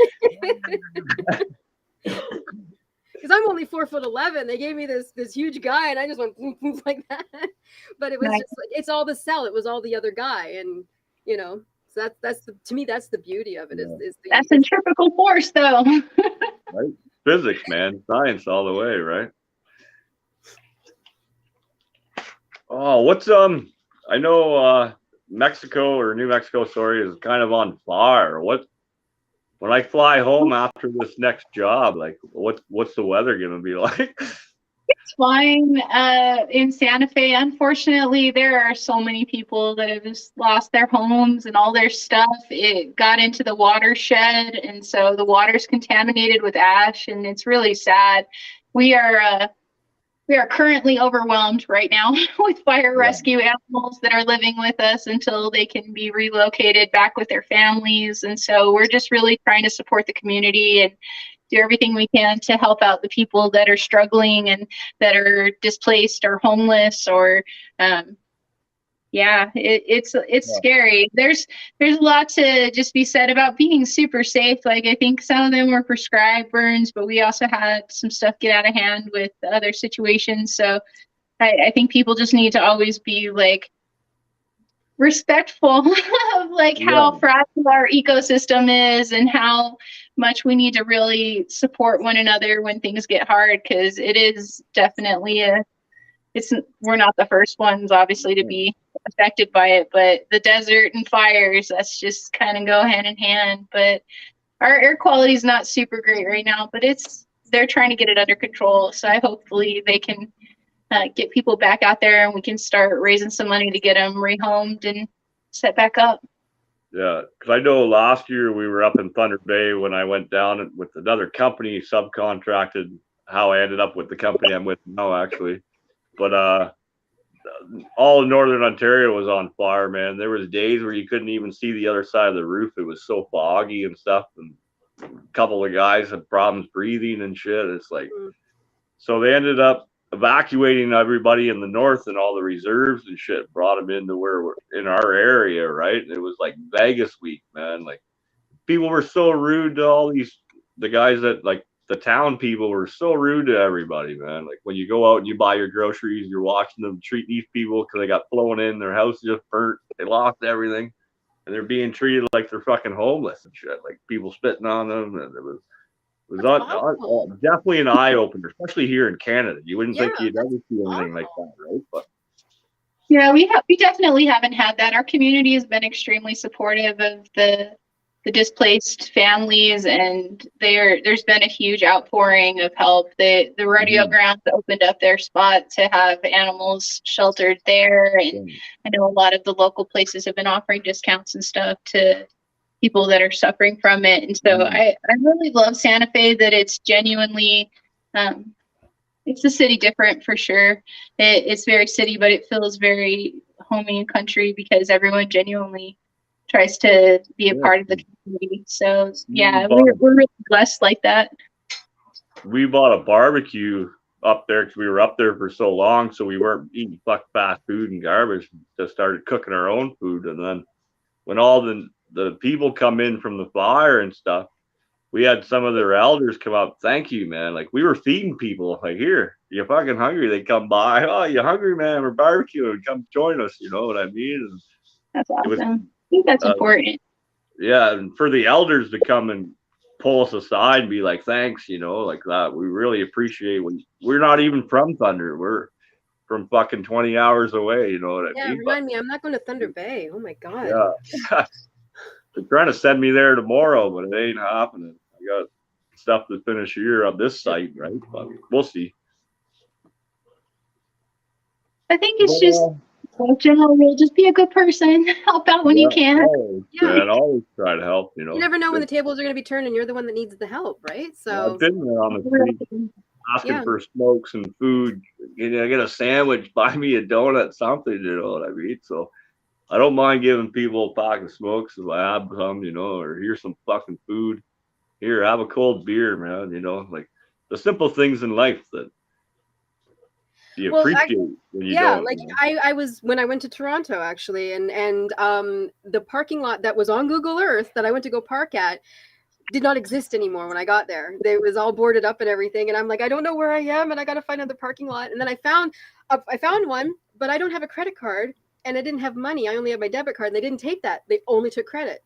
Because I'm only 4'11". They gave me this huge guy, and I just went boom, boom, like that. But it was just like, it's all the sell. It was all the other guy, and so to me that's the beauty of it. That's centrifugal force, though. Right? Physics, man, science all the way, right? Oh, what's I know Mexico or New Mexico, sorry, is kind of on fire. When I fly home after this next job, like what's the weather gonna be like? It's fine. In Santa Fe, unfortunately, there are so many people that have just lost their homes and all their stuff. It got into the watershed, and so the water's contaminated with ash, and it's really sad. We are currently overwhelmed right now with fire rescue animals that are living with us until they can be relocated back with their families. And so we're just really trying to support the community and do everything we can to help out the people that are struggling and that are displaced or homeless or it's scary. There's a lot to just be said about being super safe. Like, I think some of them were prescribed burns, but we also had some stuff get out of hand with other situations. So I think people just need to always be like respectful of like how fragile our ecosystem is and how much we need to really support one another when things get hard, because it is definitely we're not the first ones obviously to be affected by it, but the desert and fires, that's just kind of go hand in hand. But our air quality is not super great right now, but they're trying to get it under control. So hopefully they can get people back out there and we can start raising some money to get them rehomed and set back up. Yeah, because I know last year we were up in Thunder Bay when I went down with another company, subcontracted how I ended up with the company I'm with now, actually. But all of northern Ontario was on fire, man. There was days where you couldn't even see the other side of the roof. It was so foggy and stuff. And a couple of guys had problems breathing and shit. It's like, so they ended up evacuating everybody in the north and all the reserves and shit, brought them into where we're in our area, right? And it was like Vegas week, man. Like, people were so rude to all the guys that, like, the town people were so rude to everybody, man. Like, when you go out and you buy your groceries, you're watching them treat these people because they got flown in, their house just burnt, they lost everything, and they're being treated like they're fucking homeless and shit. Like, people spitting on them, and it was That's awesome. definitely an eye opener, especially here in Canada. You wouldn't think Yeah, you'd ever that's see anything like awesome. that, right? But Yeah, we definitely haven't had that. Our community has been extremely supportive of the displaced families, and there's been a huge outpouring of help. The rodeo grounds opened up their spot to have animals sheltered there, and I know a lot of the local places have been offering discounts and stuff to people that are suffering from it. And so I really love Santa Fe, that it's genuinely it's the city different for sure. It's very city, but it feels very homey and country because everyone genuinely tries to be a part of the community. So yeah, we're really blessed like that. We bought a barbecue up there because we were up there for so long, so we weren't eating fast food and garbage. Just started cooking our own food, and then when all the people come in from the fire and stuff, we had some of their elders come up. Thank you, man. Like, we were feeding people. Like, here, you're fucking hungry. They come by. Oh, you hungry, man? We're barbecuing. Come join us. You know what I mean? And that's awesome. it was, I think that's important. Yeah, and for the elders to come and pull us aside and be like, thanks, you know, like that. We really appreciate when we're not even from Thunder. We're from fucking 20 hours away. You know what I mean? Remind me, I'm not going to Thunder Bay. Oh my God. Yeah. They're trying to send me there tomorrow, but it ain't happening. I got stuff to finish here on this site, right? But we'll see. I think it's just general rule. Just be a good person. Help out when you can. Always try to help. You know, you never know when the tables are going to be turned, and you're the one that needs the help, right? So I've been there on the street asking for smokes and food. You know, I get a sandwich, buy me a donut, something. You know what I mean? So I don't mind giving people a pack of smokes if I have some, you know, or here's some fucking food. Here, have a cold beer, man. You know, like the simple things in life that you appreciate when you don't. Like I was when I went to Toronto actually, and the parking lot that was on Google Earth that I went to go park at did not exist anymore when I got there. It was all boarded up and everything, and I'm like, I don't know where I am, and I got to find another parking lot. And then I found one, but I don't have a credit card, and I didn't have money. I only had my debit card, and they didn't take that. They only took credit.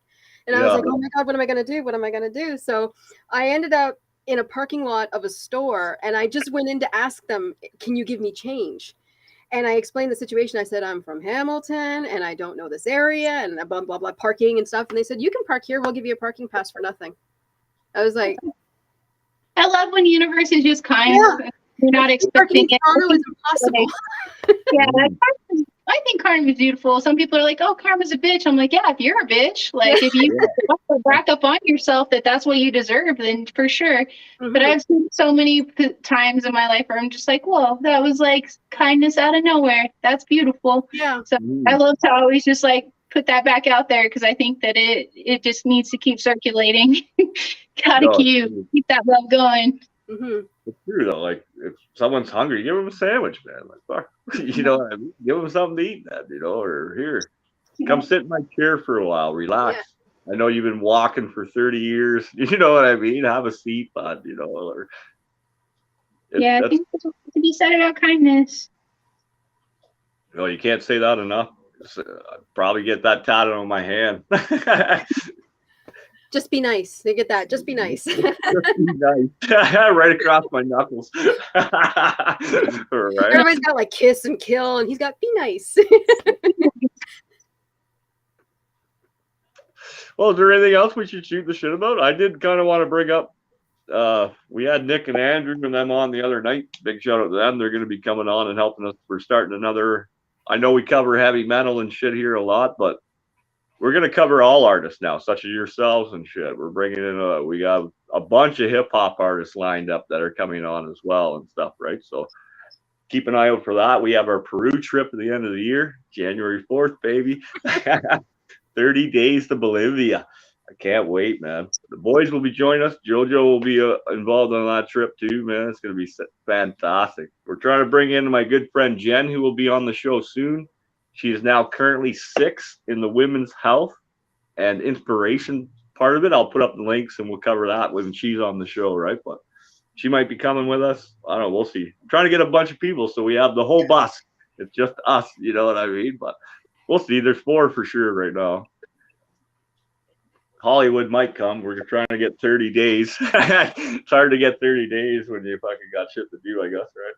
And I was like, oh my God, what am I going to do? What am I going to do? So I ended up in a parking lot of a store, and I just went in to ask them, can you give me change? And I explained the situation. I said, I'm from Hamilton, and I don't know this area, and blah, blah, blah, parking and stuff. And they said, you can park here. We'll give you a parking pass for nothing. I was like, I love when the universe is just kind. Yeah. You're not expecting it. Toronto is impossible. Yeah, I think karma is beautiful. Some people are like, "Oh, karma's a bitch." I'm like, "Yeah, if you're a bitch, like if you back up on yourself that's what you deserve, then for sure." Mm-hmm. But I've seen so many times in my life where I'm just like, "Whoa, that was like kindness out of nowhere. That's beautiful." Yeah. So I love to always just like put that back out there because I think that it just needs to keep circulating. Gotta keep that love going. Mm-hmm. It's true though. Like if someone's hungry, give them a sandwich, man. Like fuck, you know what I mean? Give them something to eat, man. You know, or here, come sit in my chair for a while, relax. Yeah. I know you've been walking for 30 years. You know what I mean? Have a seat, bud. You know, or I think there's to be said about kindness. You know, you can't say that enough. I'd probably get that tatted on my hand. Just be nice. They get that. Just be nice. Just be nice. Right across my knuckles. Right. Everybody's got like kiss and kill, and he's got be nice. Well, is there anything else we should shoot the shit about? I did kind of want to bring up. We had Nick and Andrew and them on the other night. Big shout out to them. They're going to be coming on and helping us. We're starting another. I know we cover heavy metal and shit here a lot, but we're going to cover all artists now, such as yourselves and shit. We're bringing in, we got a bunch of hip hop artists lined up that are coming on as well and stuff, right? So keep an eye out for that. We have our Peru trip at the end of the year, January 4th, baby. 30 days to Bolivia. I can't wait, man. The boys will be joining us. JoJo will be involved on that trip too, man. It's going to be fantastic. We're trying to bring in my good friend Jen, who will be on the show soon. She is now currently 6 in the women's health and inspiration part of it. I'll put up the links and we'll cover that when she's on the show, right? But she might be coming with us. I don't know. We'll see. I'm trying to get a bunch of people so we have the whole bus. It's just us, you know what I mean? But we'll see. There's 4 for sure right now. Hollywood might come. We're trying to get 30 days. It's hard to get 30 days when you fucking got shit to do, I guess, right?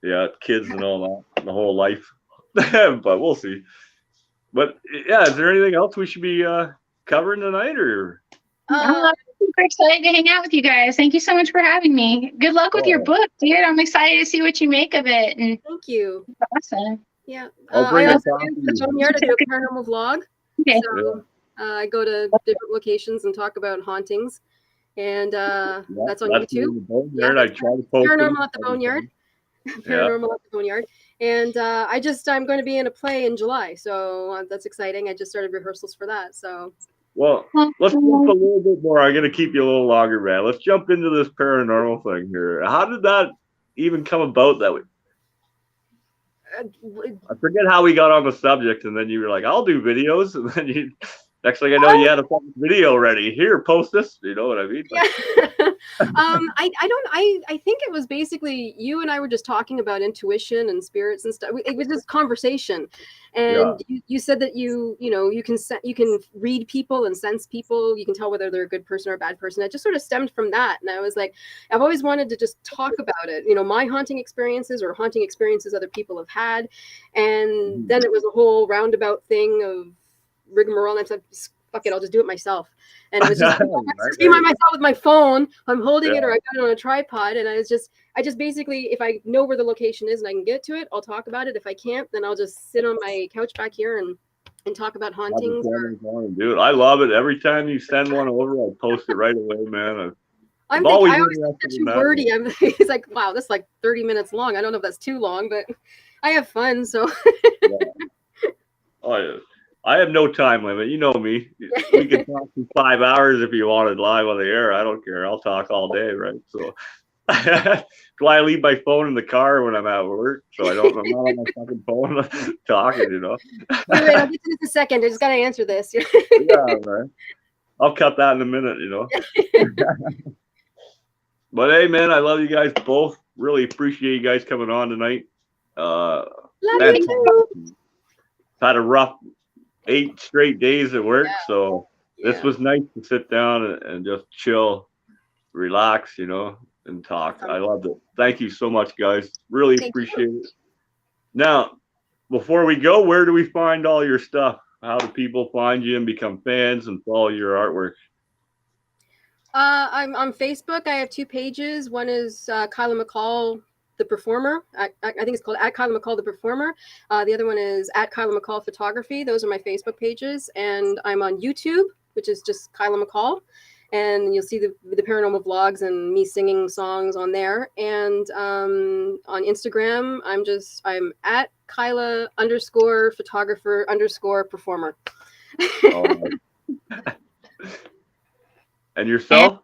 Yeah, kids and all that, the whole life. But we'll see. But yeah, is there anything else we should be covering tonight, or? I'm super excited to hang out with you guys. Thank you so much for having me. Good luck with your book, dude. I'm excited to see what you make of it. And thank you. Awesome. Yeah. I'll bring I it also down do to the you. Boneyard. I do a paranormal vlog. Okay. So I go to different locations and talk about hauntings. And that's on YouTube. The Boneyard. Yeah, I try to post Paranormal them at the Boneyard. Yeah. Paranormal at the Boneyard. And I'm going to be in a play in July. So that's exciting. I just started rehearsals for that. So. Well, let's jump a little bit more. I'm going to keep you a little longer, man. Let's jump into this paranormal thing here. How did that even come about that way? I forget how we got on the subject, and then you were like, I'll do videos. And then you, next thing I know, you had a fucking video ready. Here, post this. You know what I mean? Yeah. I think it was basically you and I were just talking about intuition and spirits and stuff. It was just conversation. And you said that you can read people and sense people. You can tell whether they're a good person or a bad person. It just sort of stemmed from that. And I was like, I've always wanted to just talk about it, my haunting experiences or haunting experiences other people have had. And then it was a whole roundabout thing of rigmarole. And I said, fuck it, I'll just do it myself. And it was just be by myself with my phone. I'm holding it, or I got it on a tripod. And I just basically, if I know where the location is and I can get to it, I'll talk about it. If I can't, then I'll just sit on my couch back here and talk about hauntings. Dude, I love it. Every time you send one over, I'll post it right away, man. I always think too wordy. It's like, wow, this is like 30 minutes long. I don't know if that's too long, but I have fun. So. Oh, yeah. I have no time limit. You know me. We can talk for 5 hours if you wanted live on the air. I don't care. I'll talk all day, right? So that's why I leave my phone in the car when I'm at work. So I'm not on my fucking phone talking, Wait, I'll get to this in a second. I just got to answer this. Yeah, man. I'll cut that in a minute, But hey, man, I love you guys both. Really appreciate you guys coming on tonight. Love you too. Had a rough 8 straight days at work, so this was nice to sit down and just chill, relax, and talk. I loved it. Thank you so much, guys. Really appreciate it. Now, before we go, where do we find all your stuff? How do people find you and become fans and follow your artwork? I'm on Facebook. I have 2 pages. One is Kyla McCall, the performer. I think it's called @Kyla McCall, the performer. The other one is @Kyla McCall Photography. Those are my Facebook pages. And I'm on YouTube, which is just Kyla McCall. And you'll see the paranormal vlogs and me singing songs on there. And on Instagram, I'm @Kyla_photographer_performer. And yourself?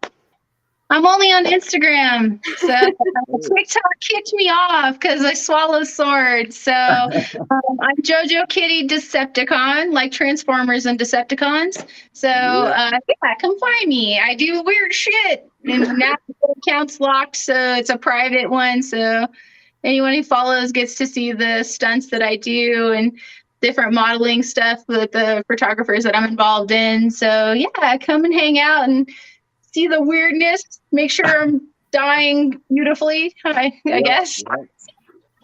I'm only on Instagram, so TikTok kicked me off because I swallow swords. So I'm JoJo Kitty Decepticon, like Transformers and Decepticons. So come find me. I do weird shit, and now the account's locked, so it's a private one. So anyone who follows gets to see the stunts that I do and different modeling stuff with the photographers that I'm involved in. So yeah, come and hang out and see the weirdness. Make sure I'm dying beautifully, I guess. Yeah.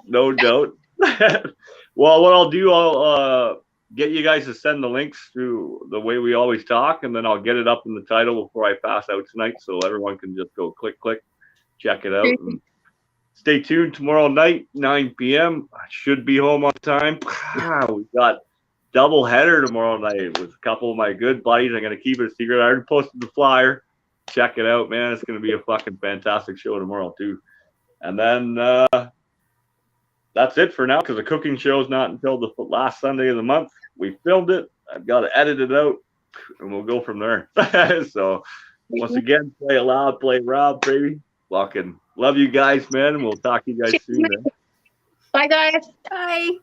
No doubt. Well, what I'll do, I'll get you guys to send the links through the way we always talk, and then I'll get it up in the title before I pass out tonight, so everyone can just go click, check it out. And stay tuned tomorrow night, 9 p.m. I should be home on time. We got double header tomorrow night with a couple of my good buddies. I'm going to keep it a secret. I already posted the flyer. Check it out, man. It's going to be a fucking fantastic show tomorrow, too. And then that's it for now, because the cooking show is not until the last Sunday of the month. We filmed it. I've got to edit it out, and we'll go from there. So, once again, play it loud, play Rob, baby. Fucking love you guys, man, and we'll talk to you guys soon, man. Bye, guys. Bye.